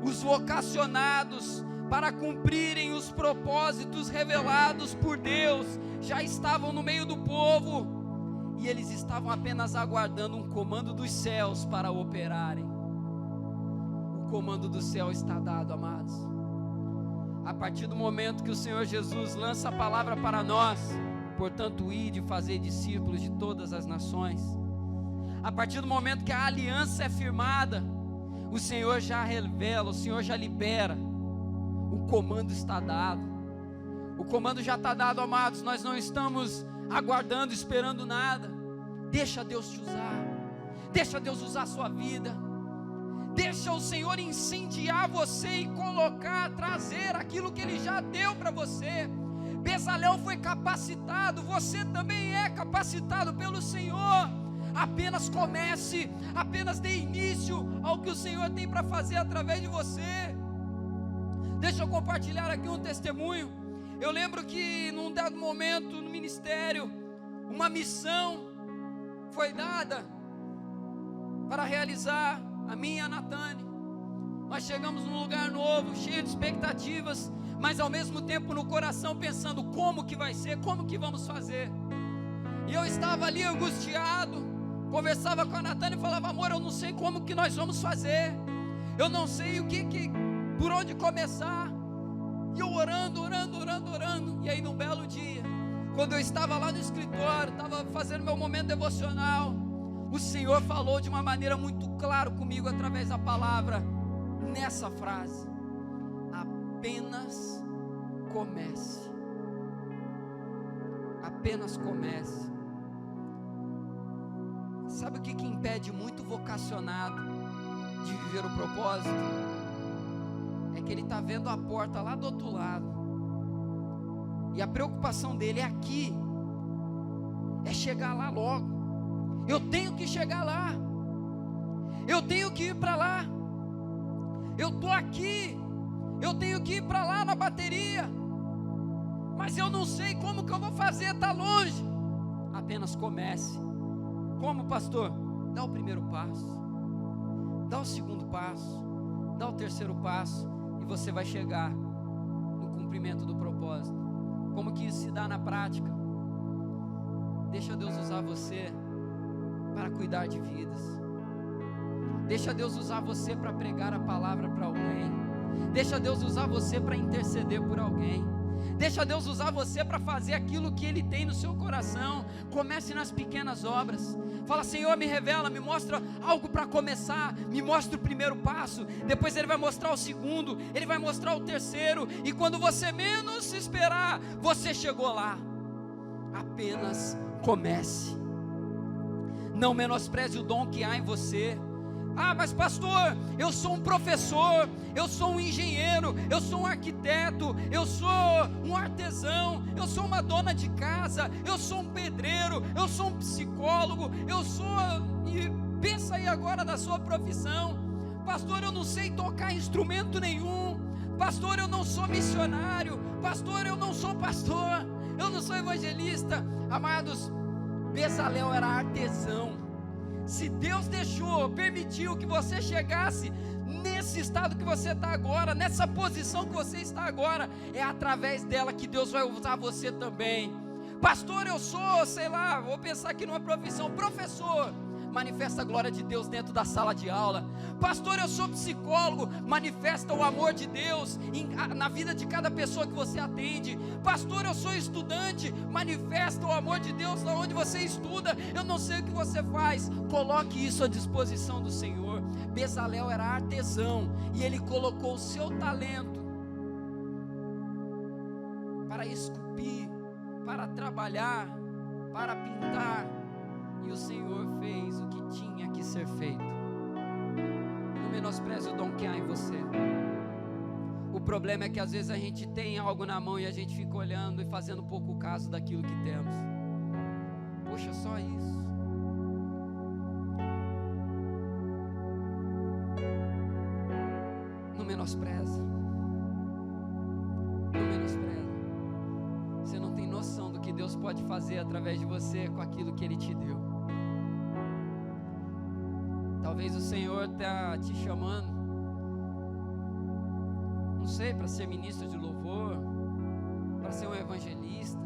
Os vocacionados para cumprirem os propósitos revelados por Deus já estavam no meio do povo, e eles estavam apenas aguardando um comando dos céus para operarem. O comando do céu está dado, amados. A partir do momento que o Senhor Jesus lança a palavra para nós, portanto, ide e fazer discípulos de todas as nações. A partir do momento que a aliança é firmada, o Senhor já revela, o Senhor já libera. O comando está dado. O comando já está dado, amados. Nós não estamos aguardando, esperando nada. Deixa Deus te usar. Deixa Deus usar a sua vida. Deixa o Senhor incendiar você e colocar, trazer aquilo que Ele já deu para você. Bezalel foi capacitado, você também é capacitado pelo Senhor. Apenas comece, apenas dê início ao que o Senhor tem para fazer através de você. Deixa eu compartilhar aqui um testemunho. Eu lembro que num dado momento no ministério, uma missão foi dada para realizar a minha e a Natane. Nós chegamos num lugar novo, cheio de expectativas, mas ao mesmo tempo no coração pensando como que vai ser, como que vamos fazer. E eu estava ali angustiado, conversava com a Natane e falava: amor, eu não sei como que nós vamos fazer, eu não sei por onde começar. E eu orando, e aí num belo dia, quando eu estava lá no escritório, estava fazendo meu momento devocional, o Senhor falou de uma maneira muito clara comigo através da palavra, nessa frase: apenas comece. Apenas comece. Sabe o que impede muito vocacionado de viver o propósito? É que ele está vendo a porta lá do outro lado, e a preocupação dele é aqui, é chegar lá logo. Eu tenho que chegar lá, eu tenho que ir para lá, eu estou aqui, eu tenho que ir para lá na bateria, mas eu não sei como que eu vou fazer, está longe. Apenas comece. Como, pastor? Dá o primeiro passo, dá o segundo passo, dá o terceiro passo, e você vai chegar no cumprimento do propósito. Como que isso se dá na prática? Deixa Deus usar você. para cuidar de vidas. Deixa Deus usar você para pregar a palavra para alguém. Deixa Deus usar você para interceder por alguém. Deixa Deus usar você para fazer aquilo que Ele tem no seu coração. Comece nas pequenas obras. Fala: Senhor, me revela, me mostra algo para começar. Me mostra o primeiro passo. Depois Ele vai mostrar o segundo. Ele vai mostrar o terceiro. E quando você menos esperar, você chegou lá. Apenas comece. Não menospreze o dom que há em você. Ah, mas pastor, eu sou um professor, eu sou um engenheiro, eu sou um arquiteto, eu sou um artesão, eu sou uma dona de casa, eu sou um pedreiro, eu sou um psicólogo, eu sou... E pensa aí agora na sua profissão. Pastor, eu não sei tocar instrumento nenhum. Pastor, eu não sou missionário. Pastor, eu não sou pastor, eu não sou evangelista. Amados, Bezalel era artesão. Se Deus permitiu que você chegasse nesse estado que você está agora, nessa posição que você está agora, é através dela que Deus vai usar você também. Pastor, eu sou, sei lá, vou pensar aqui numa profissão, professor. Manifesta a glória de Deus dentro da sala de aula. Pastor, eu sou psicólogo. Manifesta o amor de Deus na vida de cada pessoa que você atende. Pastor, eu sou estudante. Manifesta o amor de Deus lá onde você estuda. Eu não sei o que você faz. Coloque isso à disposição do Senhor. Bezalel era artesão e ele colocou o seu talento para esculpir, para trabalhar, para pintar. E o Senhor fez o que tinha que ser feito. Não menospreze o dom que há em você. O problema é que às vezes a gente tem algo na mão e a gente fica olhando e fazendo pouco caso daquilo que temos. Poxa, só isso. Não menospreza. Não menospreza. Você não tem noção do que Deus pode fazer através de você com aquilo que Ele te deu. Talvez o Senhor está te chamando, não sei, para ser ministro de louvor, para ser um evangelista.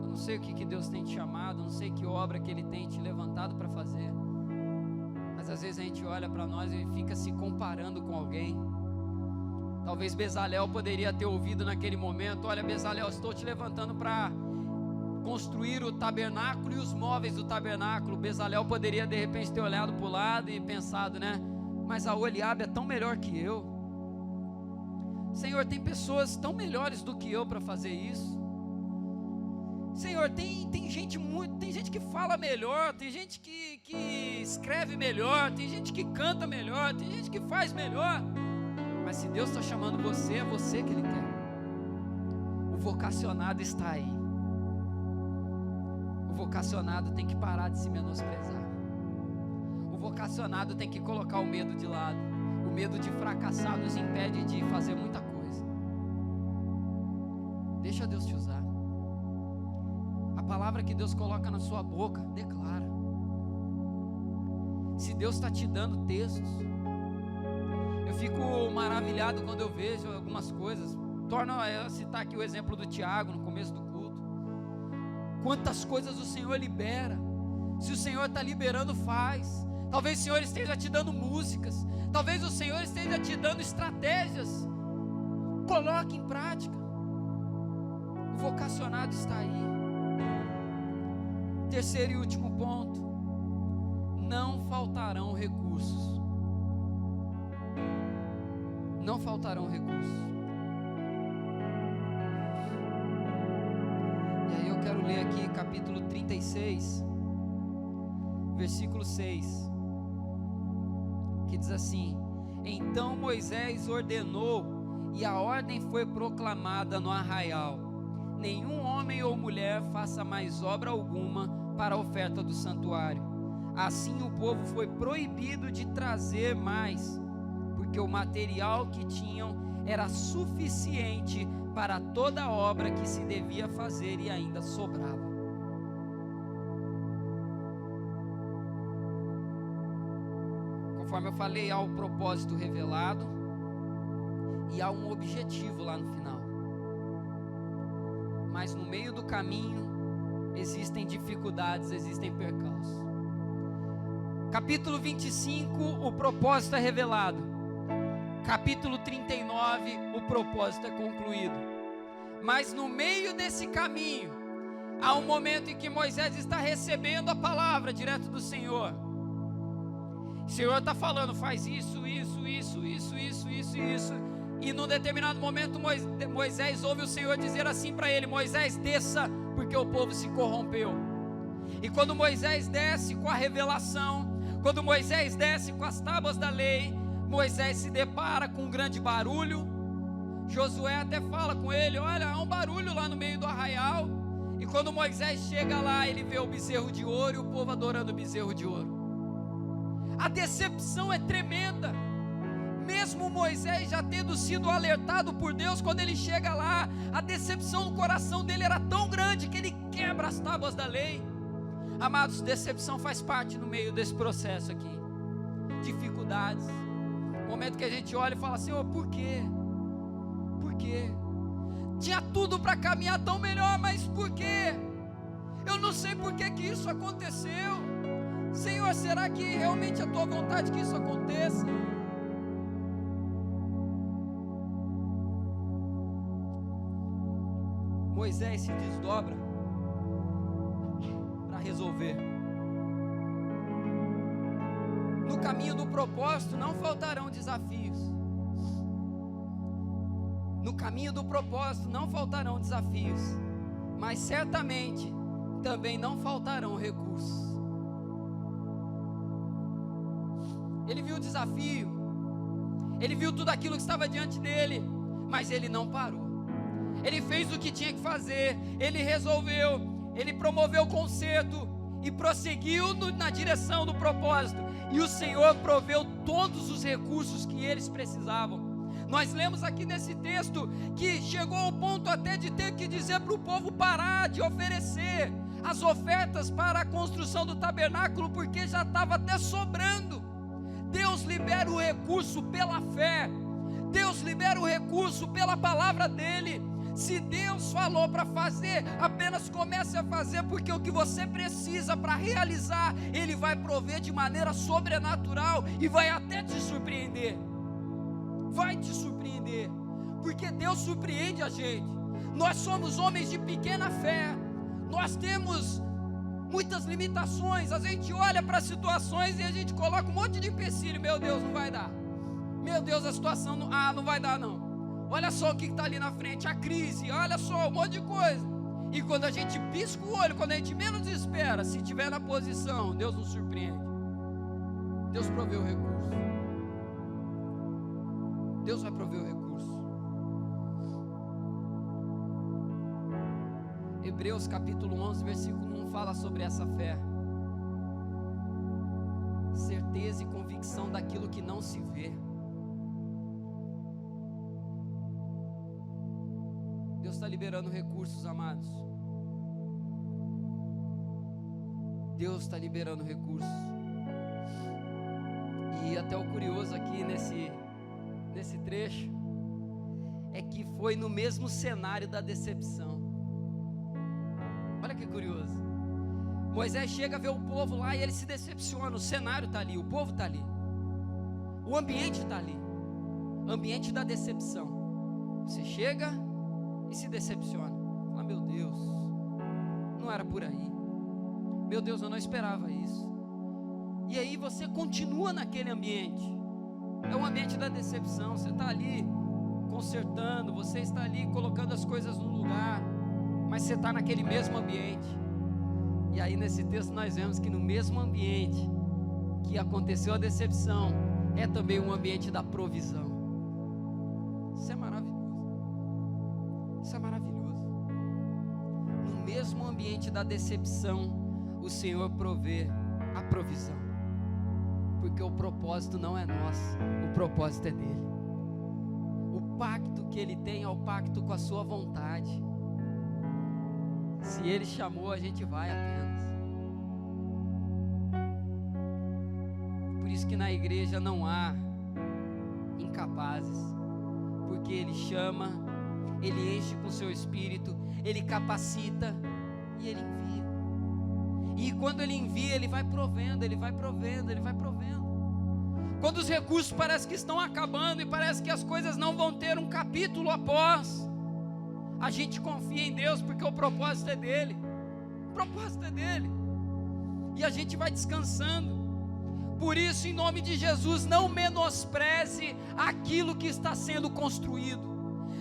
Eu não sei o que Deus tem te chamado, não sei que obra que Ele tem te levantado para fazer. Mas às vezes a gente olha para nós e fica se comparando com alguém. Talvez Bezalel poderia ter ouvido naquele momento: olha, Bezalel, estou te levantando para construir o tabernáculo e os móveis do tabernáculo. Bezalel poderia de repente ter olhado para o lado e pensado, né? Mas a Oliabe é tão melhor que eu. Senhor, tem pessoas tão melhores do que eu para fazer isso. Senhor, tem gente que fala melhor, tem gente que escreve melhor, tem gente que canta melhor, tem gente que faz melhor. Mas se Deus está chamando você, é você que Ele quer. O vocacionado está aí. O vocacionado tem que parar de se menosprezar. O vocacionado tem que colocar o medo de lado. O medo de fracassar nos impede de fazer muita coisa. Deixa Deus te usar. A palavra que Deus coloca na sua boca, declara. Se Deus está te dando textos, eu fico maravilhado quando eu vejo algumas coisas. Torno a citar aqui o exemplo do Tiago no começo do culto. Quantas coisas o Senhor libera. Se o Senhor está liberando, faz. Talvez o Senhor esteja te dando músicas. Talvez o Senhor esteja te dando estratégias. Coloque em prática. O vocacionado está aí. Terceiro e último ponto: não faltarão recursos. Não faltarão recursos. E aí eu quero ler aqui capítulo 36, versículo 6, que diz assim: então Moisés ordenou, e a ordem foi proclamada no arraial: nenhum homem ou mulher faça mais obra alguma para a oferta do santuário. Assim o povo foi proibido de trazer mais, porque o material que tinham era suficiente para toda a obra que se devia fazer e ainda sobrava. Conforme eu falei, há o propósito revelado e há um objetivo lá no final. Mas no meio do caminho existem dificuldades, existem percalços. Capítulo 25, o propósito é revelado. Capítulo 39, o propósito é concluído. Mas no meio desse caminho, há um momento em que Moisés está recebendo a palavra direto do Senhor. O Senhor está falando, faz isso. E num determinado momento Moisés ouve o Senhor dizer assim para ele: Moisés, desça, porque o povo se corrompeu. E quando Moisés desce com a revelação, quando Moisés desce com as tábuas da lei, Moisés se depara com um grande barulho. Josué até fala com ele: olha, há um barulho lá no meio do arraial. E quando Moisés chega lá, ele vê o bezerro de ouro e o povo adorando o bezerro de ouro. A decepção é tremenda. Mesmo Moisés já tendo sido alertado por Deus, quando ele chega lá, a decepção no coração dele era tão grande que ele quebra as tábuas da lei. Amados, decepção faz parte no meio desse processo aqui. Dificuldades. Momento que a gente olha e fala: Senhor, por quê? Por quê? Tinha tudo para caminhar tão melhor, mas por quê? Eu não sei por que isso aconteceu. Senhor, será que realmente é a tua vontade que isso aconteça? Moisés se desdobra para resolver. No caminho do propósito não faltarão desafios. No caminho do propósito não faltarão desafios, mas certamente também não faltarão recursos. Ele viu o desafio, ele viu tudo aquilo que estava diante dele, mas ele não parou. Ele fez o que tinha que fazer, ele resolveu, ele promoveu o conserto e prosseguiu na direção do propósito. E o Senhor proveu todos os recursos que eles precisavam. Nós lemos aqui nesse texto que chegou ao ponto até de ter que dizer para o povo parar de oferecer as ofertas para a construção do tabernáculo, porque já estava até sobrando. Deus libera o recurso pela fé, Deus libera o recurso pela palavra dele. Se Deus falou para fazer, apenas comece a fazer, porque o que você precisa para realizar, Ele vai prover de maneira sobrenatural e vai até te surpreender. Vai te surpreender, porque Deus surpreende a gente. Nós somos homens de pequena fé, nós temos muitas limitações. A gente olha para situações e a gente coloca um monte de empecilho. Meu Deus, não vai dar. Meu Deus, a situação não vai dar não. Olha só o que está ali na frente, a crise, olha só, um monte de coisa. E quando a gente pisca o olho, quando a gente menos espera, se estiver na posição, Deus nos surpreende. Deus proveu o recurso. Deus vai prover o recurso. Hebreus capítulo 11, versículo 1 fala sobre essa fé. Certeza e convicção daquilo que não se vê. Deus está liberando recursos, amados. Deus está liberando recursos. E até o curioso aqui nesse trecho é que foi no mesmo cenário da decepção. Olha que curioso. Moisés chega a ver o povo lá e ele se decepciona. O cenário está ali, o povo está ali, o ambiente está ali, ambiente da decepção. Você chega e se decepciona. Fala: meu Deus, não era por aí. Meu Deus, eu não esperava isso. E aí você continua naquele ambiente. É um ambiente da decepção. Você está ali consertando, você está ali colocando as coisas no lugar, mas você está naquele mesmo ambiente. E aí nesse texto nós vemos que no mesmo ambiente que aconteceu a decepção, é também um ambiente da provisão. Isso é maravilhoso. Isso é maravilhoso. No mesmo ambiente da decepção, o Senhor provê a provisão, porque o propósito não é nosso, o propósito é dele. O pacto que ele tem é o pacto com a sua vontade. Se ele chamou, a gente vai apenas. Por isso que na igreja não há incapazes, porque ele chama, ele enche com seu espírito, ele capacita e ele envia. E quando Ele envia, Ele vai provendo, Ele vai provendo, Ele vai provendo. Quando os recursos parecem que estão acabando e parece que as coisas não vão ter um capítulo após, a gente confia em Deus, porque o propósito é dEle. O propósito é dEle. E a gente vai descansando. Por isso, em nome de Jesus, não menospreze aquilo que está sendo construído.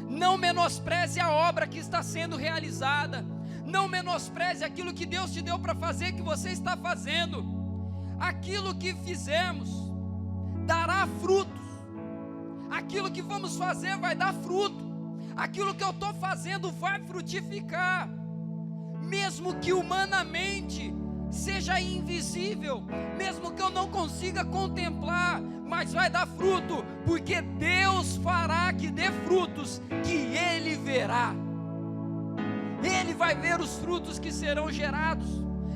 Não menospreze a obra que está sendo realizada. Não menospreze aquilo que Deus te deu para fazer, que você está fazendo. Aquilo que fizemos dará frutos. Aquilo que vamos fazer vai dar fruto. Aquilo que eu estou fazendo vai frutificar. Mesmo que humanamente seja invisível, mesmo que eu não consiga contemplar, mas vai dar fruto, porque Deus fará que dê frutos que Ele verá. Ele vai ver os frutos que serão gerados.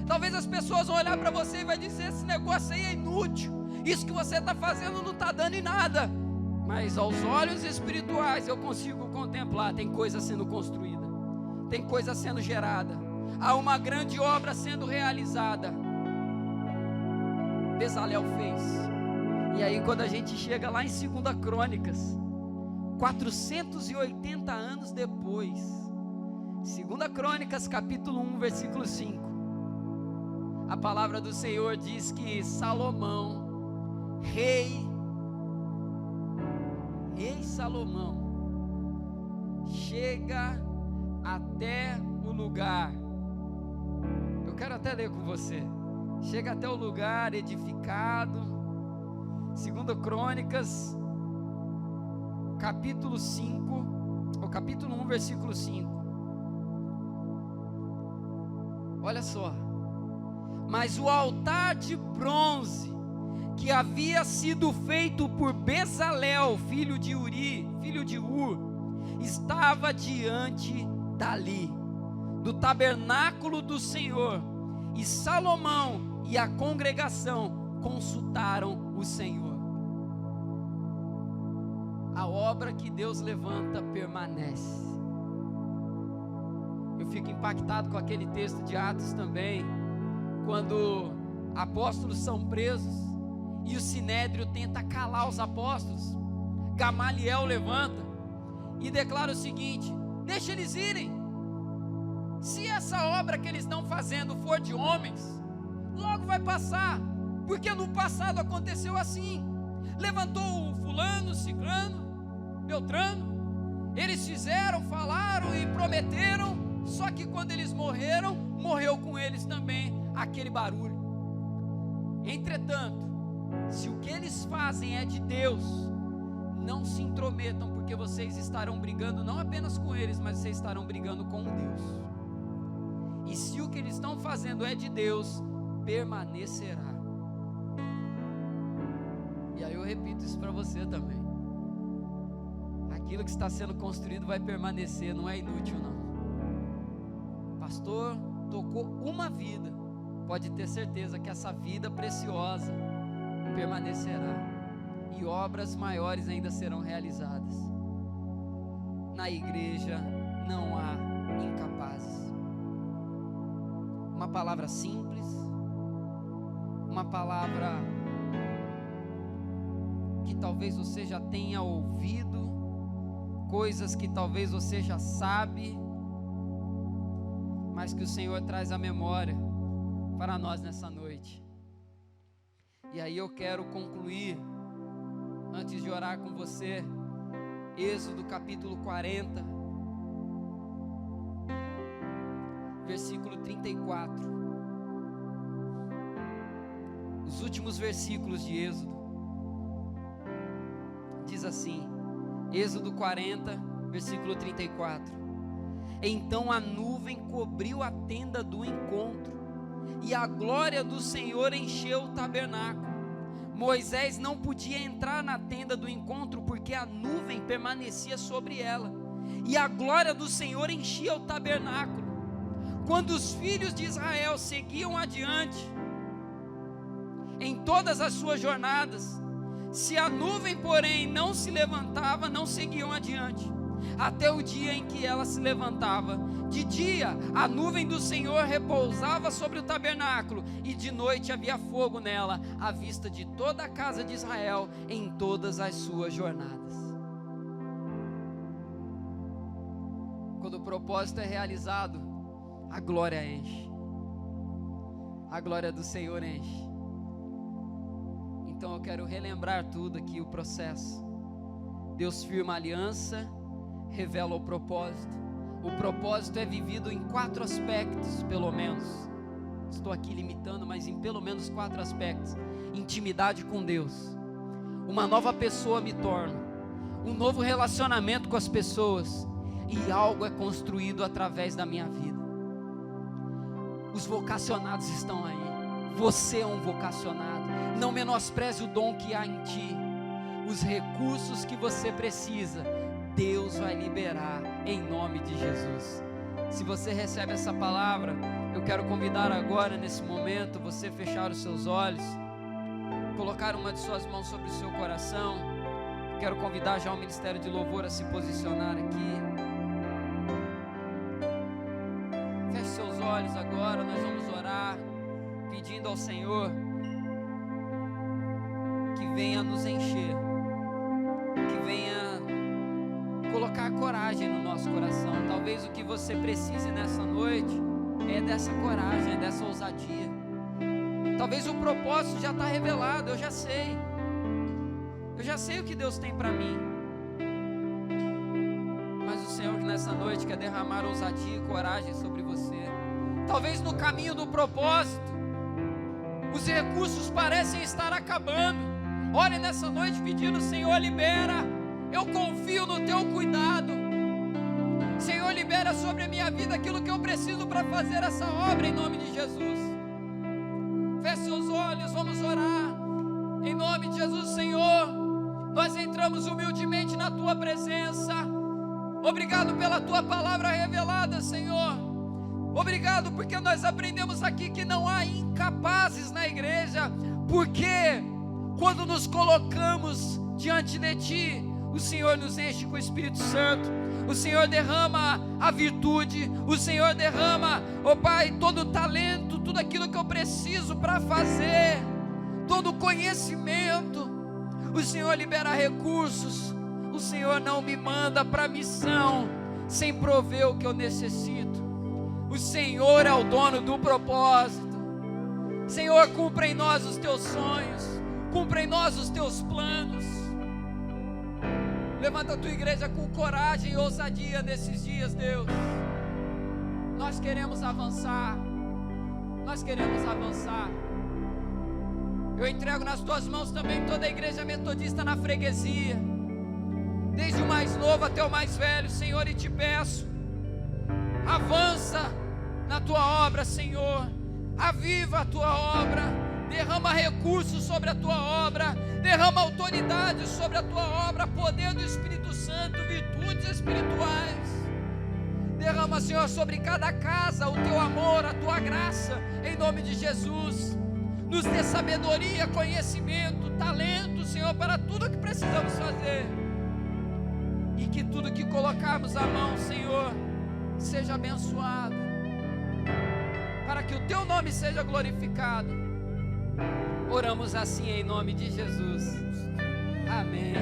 Talvez as pessoas vão olhar para você e vai dizer: esse negócio aí é inútil, isso que você está fazendo não está dando em nada. Mas aos olhos espirituais eu consigo contemplar, tem coisa sendo construída, tem coisa sendo gerada, há uma grande obra sendo realizada. Bezalel fez. E aí quando a gente chega lá em 2 Crônicas, 480 anos depois, 2 Crônicas capítulo 1 versículo 5, a palavra do Senhor diz que Salomão, rei Salomão, chega até o lugar, eu quero até ler com você, chega até o lugar edificado, 2 Crônicas, capítulo 5, ou capítulo 1, versículo 5, olha só: mas o altar de bronze, que havia sido feito por Bezalel, filho de Uri, filho de Ur, estava diante dali, do tabernáculo do Senhor, e Salomão e a congregação consultaram o Senhor. A obra que Deus levanta permanece. Eu fico impactado com aquele texto de Atos também, quando apóstolos são presos e o Sinédrio tenta calar os apóstolos. Gamaliel levanta e declara o seguinte: deixa eles irem. Se essa obra que eles estão fazendo for de homens, logo vai passar, porque no passado aconteceu assim. Levantou o fulano, ciclano, beltrano, eles fizeram, falaram e prometeram, só que quando eles morreram, morreu com eles também aquele barulho. Entretanto, se o que eles fazem é de Deus, não se intrometam, porque vocês estarão brigando não apenas com eles, mas vocês estarão brigando com Deus. E se o que eles estão fazendo é de Deus, permanecerá. E aí eu repito isso para você também: aquilo que está sendo construído vai permanecer, não é inútil não. Pastor, tocou uma vida, pode ter certeza que essa vida preciosa permanecerá, e obras maiores ainda serão realizadas. Na igreja não há incapazes. Uma palavra simples, uma palavra que talvez você já tenha ouvido, coisas que talvez você já sabe, mas que o Senhor traz à memória para nós nessa noite. E aí eu quero concluir, antes de orar com você, Êxodo capítulo 40, versículo 34. Os últimos versículos de Êxodo, diz assim, Êxodo 40, versículo 34. Então a nuvem cobriu a tenda do encontro, e a glória do Senhor encheu o tabernáculo. Moisés não podia entrar na tenda do encontro, porque a nuvem permanecia sobre ela, e a glória do Senhor enchia o tabernáculo. Quando os filhos de Israel seguiam adiante, em todas as suas jornadas, se a nuvem, porém, não se levantava, não seguiam adiante. até o dia em que ela se levantava. De dia, a nuvem do Senhor repousava sobre o tabernáculo, e de noite havia fogo nela, à vista de toda a casa de Israel, em todas as suas jornadas. Quando o propósito é realizado, a glória enche. A glória do Senhor enche. Então eu quero relembrar tudo aqui, o processo. Deus firma a aliança, revela o propósito. O propósito é vivido em 4 aspectos, pelo menos. Estou aqui limitando, mas em pelo menos 4 aspectos. Intimidade com Deus. Uma nova pessoa me torno. Um novo relacionamento com as pessoas. E algo é construído através da minha vida. Os vocacionados estão aí. Você é um vocacionado. Não menospreze o dom que há em ti. Os recursos que você precisa, Deus vai liberar em nome de Jesus. Se você recebe essa palavra, eu quero convidar agora, nesse momento, você fechar os seus olhos, colocar uma de suas mãos sobre o seu coração. Quero convidar já o Ministério de Louvor a se posicionar aqui. Feche seus olhos agora, nós vamos orar, pedindo ao Senhor que venha nos encher, que venha colocar coragem no nosso coração. Talvez o que você precise nessa noite é dessa coragem, é dessa ousadia. Talvez o propósito já está revelado, eu já sei o que Deus tem para mim. Mas o Senhor nessa noite quer derramar ousadia e coragem sobre você. Talvez no caminho do propósito os recursos parecem estar acabando. Ore nessa noite pedindo: Senhor, libera. Eu confio no teu cuidado. Senhor, libera sobre a minha vida aquilo que eu preciso para fazer essa obra, em nome de Jesus. Feche seus olhos, vamos orar. Em nome de Jesus, Senhor, nós entramos humildemente na tua presença. Obrigado pela tua palavra revelada, Senhor. Obrigado porque nós aprendemos aqui que não há incapazes na igreja, porque quando nos colocamos diante de ti, o Senhor nos enche com o Espírito Santo. O Senhor derrama a virtude. O Senhor derrama, ó Pai, todo o talento, tudo aquilo que eu preciso para fazer, todo o conhecimento. O Senhor libera recursos. O Senhor não me manda para missão sem prover o que eu necessito. O Senhor é o dono do propósito. Senhor, cumpra em nós os teus sonhos, cumpra em nós os teus planos. Levanta a tua igreja com coragem e ousadia nesses dias, Deus. Nós queremos avançar. Nós queremos avançar. Eu entrego nas tuas mãos também toda a igreja metodista na freguesia, desde o mais novo até o mais velho, Senhor, e te peço, avança na tua obra, Senhor. Aviva a tua obra. Derrama recursos sobre a tua obra, derrama autoridade sobre a tua obra, poder do Espírito Santo, virtudes espirituais. Derrama, Senhor, sobre cada casa o teu amor, a tua graça, em nome de Jesus. Nos dê sabedoria, conhecimento, talento, Senhor, para tudo que precisamos fazer. E que tudo que colocarmos à mão, Senhor, seja abençoado, para que o teu nome seja glorificado. Oramos assim em nome de Jesus. Amém.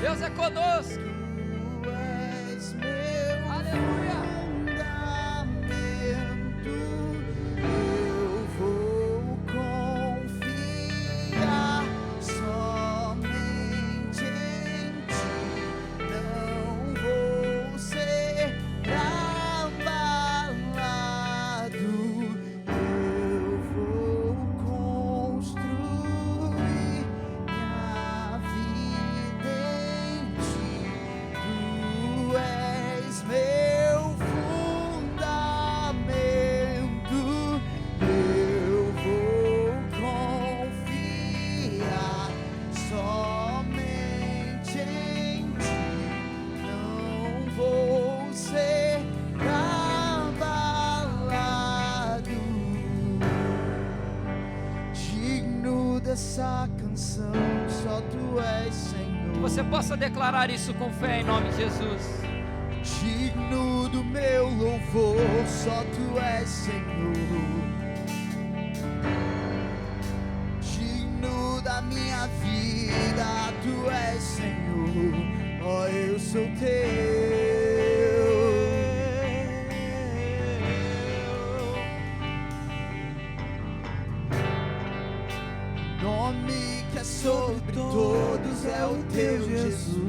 Deus é conosco. Aleluia. Eu vou confiar somente em ti. Não vou ser abalado. Eu vou construir minha vida em ti. Tu és meu fundamento. Eu vou confiar somente em ti. Não vou ser abalado. Digno dessa canção, só tu és, Senhor. Que você possa declarar isso com fé em nome de Jesus. Digno do meu louvor, só tu és Senhor. Digno da minha vida, tu és Senhor. Ó, eu sou teu. Nome que é sobre todos é o teu Jesus.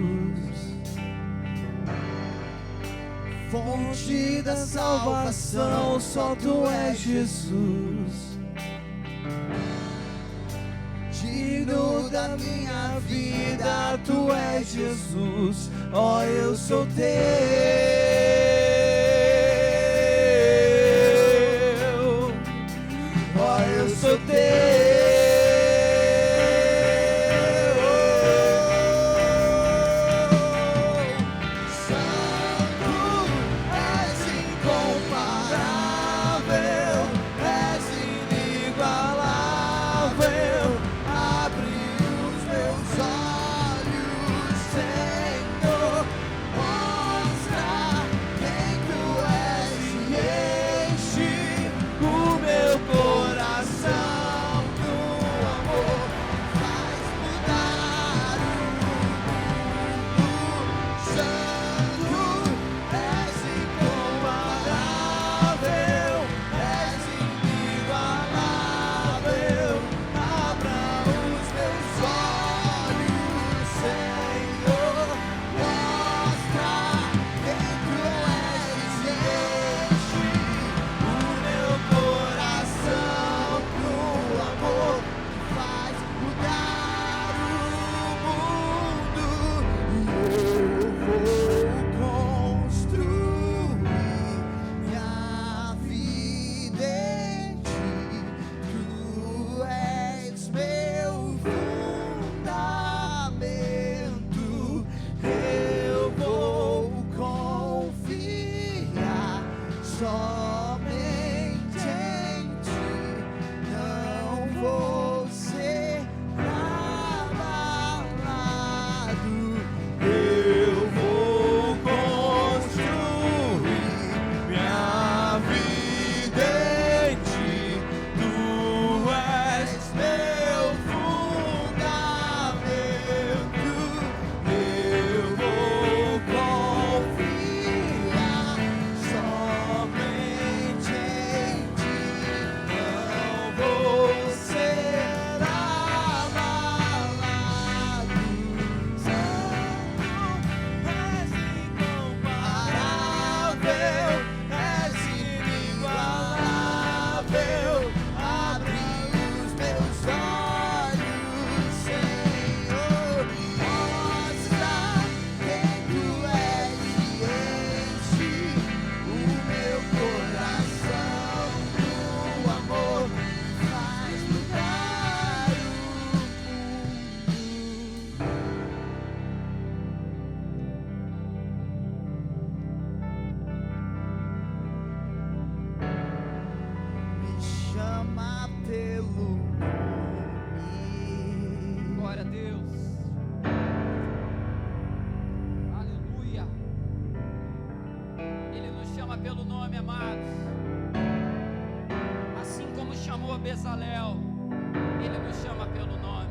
Fonte da salvação, só tu és Jesus. Digno da minha vida, tu és Jesus. Ó, eu sou teu. Ó, eu sou teu. Pelo nome, amados. Assim como chamou a Bezalel, Ele nos chama pelo nome.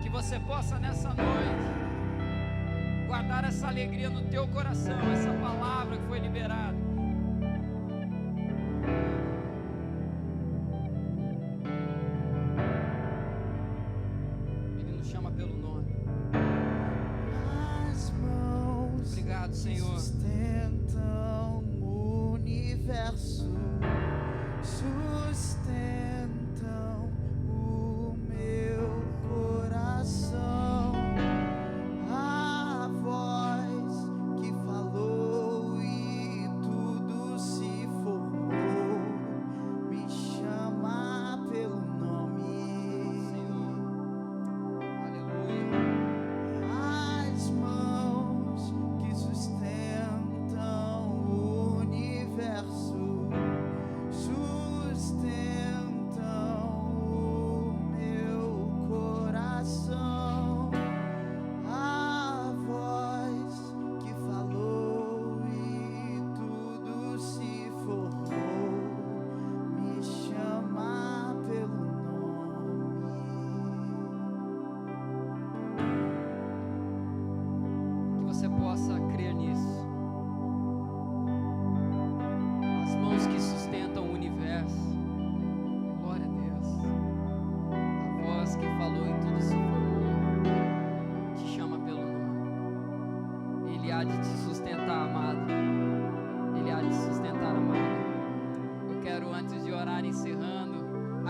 Que você possa nessa noite guardar essa alegria no teu coração, essa palavra que foi liberada. Ele nos chama pelo nome. Obrigado, Senhor. Sustentam o meu coração, a voz que falou e tudo se formou, me chama pelo nome, Senhor. Aleluia. as mãos que sustentam o universo.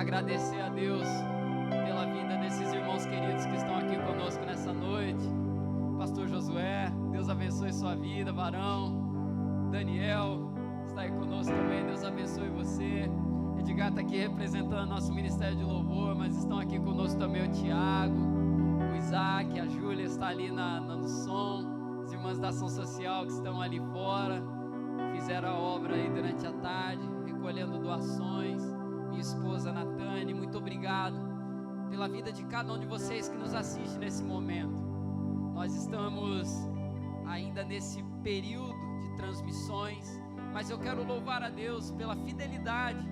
agradecer a Deus pela vida desses irmãos queridos que estão aqui conosco nessa noite. Pastor Josué, Deus abençoe sua vida. Varão, Daniel, está aí conosco também, Deus abençoe você. Edgar está aqui representando nosso Ministério de Louvor, mas estão aqui conosco também o Tiago, o Isaac, a Júlia está ali no som, as irmãs da ação social que estão ali fora, fizeram a obra aí durante a tarde, recolhendo doações. Minha esposa Natane, muito obrigado pela vida de cada um de vocês que nos assiste nesse momento. Nós estamos ainda nesse período de transmissões, mas eu quero louvar a Deus pela fidelidade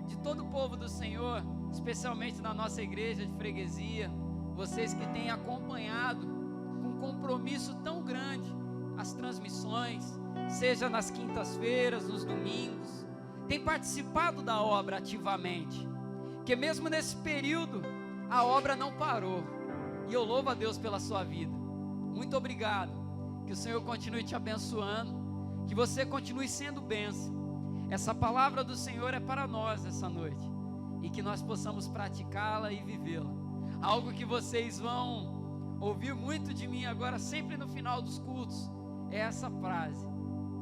de todo o povo do Senhor, especialmente na nossa igreja de freguesia, vocês que têm acompanhado com compromisso tão grande as transmissões, seja nas quintas-feiras, nos domingos, tem participado da obra ativamente, que mesmo nesse período a obra não parou, e eu louvo a Deus pela sua vida. Muito obrigado, que o Senhor continue te abençoando, que você continue sendo bênção. Essa palavra do Senhor é para nós essa noite, e que nós possamos praticá-la e vivê-la. Algo que vocês vão ouvir muito de mim agora, sempre no final dos cultos, é essa frase: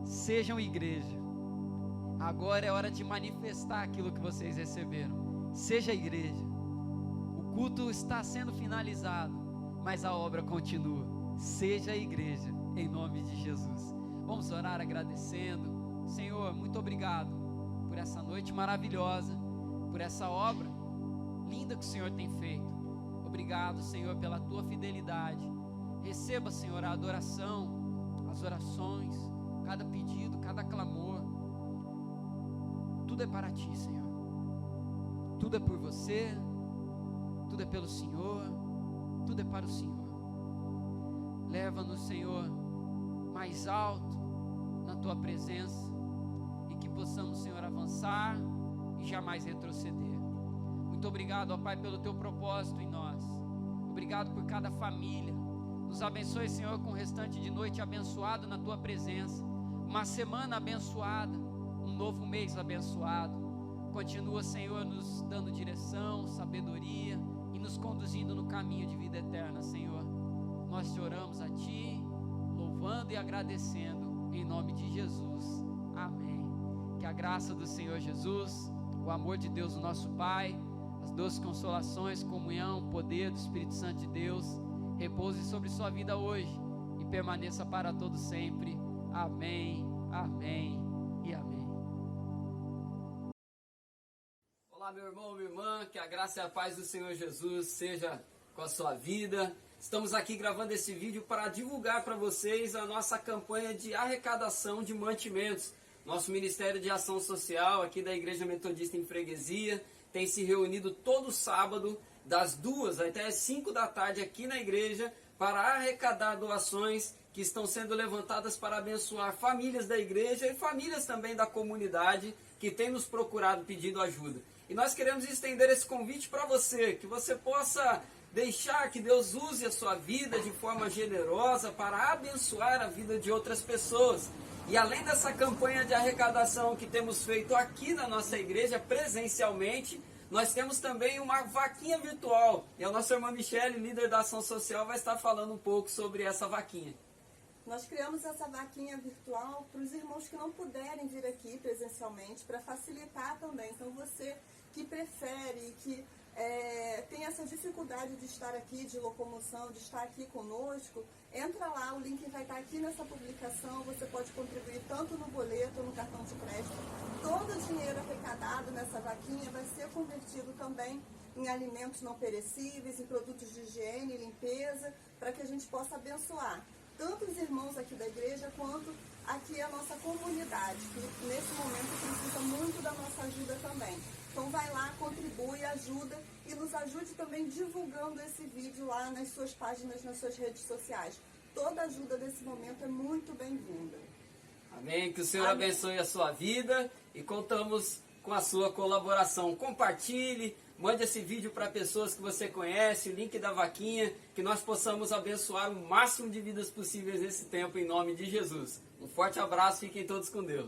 sejam igreja. Agora é hora de manifestar aquilo que vocês receberam. Seja igreja. O culto está sendo finalizado, mas a obra continua. Seja igreja, em nome de Jesus. Vamos orar agradecendo. Senhor, muito obrigado por essa noite maravilhosa, por essa obra linda que o Senhor tem feito. Obrigado, Senhor, pela tua fidelidade. Receba, Senhor, a adoração, as orações, cada pedido, cada clamor. Tudo é para ti, Senhor. Tudo é por você, tudo é pelo Senhor, tudo é para o Senhor. Leva-nos, Senhor, mais alto na tua presença, e que possamos, Senhor, avançar e jamais retroceder. Muito obrigado, ó Pai, pelo teu propósito em nós. Obrigado por cada família. Nos abençoe, Senhor, com o restante de noite abençoado na tua presença, uma semana abençoada, um novo mês abençoado. Continua, Senhor, nos dando direção, sabedoria e nos conduzindo no caminho de vida eterna, Senhor. Nós te oramos a ti, louvando e agradecendo, em nome de Jesus. Amém. Que a graça do Senhor Jesus, o amor de Deus, o nosso Pai, as doces consolações, comunhão, poder do Espírito Santo de Deus, repouse sobre sua vida hoje e permaneça para todo sempre. Amém, amém e amém. Olá, meu irmão, minha irmã, que a graça e a paz do Senhor Jesus seja com a sua vida. Estamos aqui gravando esse vídeo para divulgar para vocês a nossa campanha de arrecadação de mantimentos. Nosso Ministério de Ação Social aqui da Igreja Metodista em Freguesia tem se reunido todo sábado, das 2 até as 5 da tarde aqui na igreja, para arrecadar doações que estão sendo levantadas para abençoar famílias da igreja e famílias também da comunidade que têm nos procurado pedindo ajuda. E nós queremos estender esse convite para você, que você possa deixar que Deus use a sua vida de forma generosa para abençoar a vida de outras pessoas. E além dessa campanha de arrecadação que temos feito aqui na nossa igreja presencialmente, nós temos também uma vaquinha virtual. E a nossa irmã Michele, líder da Ação Social, vai estar falando um pouco sobre essa vaquinha. Nós criamos essa vaquinha virtual para os irmãos que não puderem vir aqui presencialmente, para facilitar também. Então você que prefere, que tem essa dificuldade de estar aqui, de locomoção, de estar aqui conosco, entra lá, o link vai estar aqui nessa publicação, você pode contribuir tanto no boleto ou no cartão de crédito. Todo o dinheiro arrecadado nessa vaquinha vai ser convertido também em alimentos não perecíveis, em produtos de higiene e limpeza, para que a gente possa abençoar tanto os irmãos aqui da igreja, quanto aqui a nossa comunidade, que nesse momento precisa muito da nossa ajuda também. Então vai lá, contribui, ajuda e nos ajude também divulgando esse vídeo lá nas suas páginas, nas suas redes sociais. Toda ajuda nesse momento é muito bem-vinda. Amém, que o Senhor Amém. abençoe a sua vida e contamos com a sua colaboração. Compartilhe, mande esse vídeo para pessoas que você conhece, o link da vaquinha, que nós possamos abençoar o máximo de vidas possíveis nesse tempo, em nome de Jesus. Um forte abraço, fiquem todos com Deus.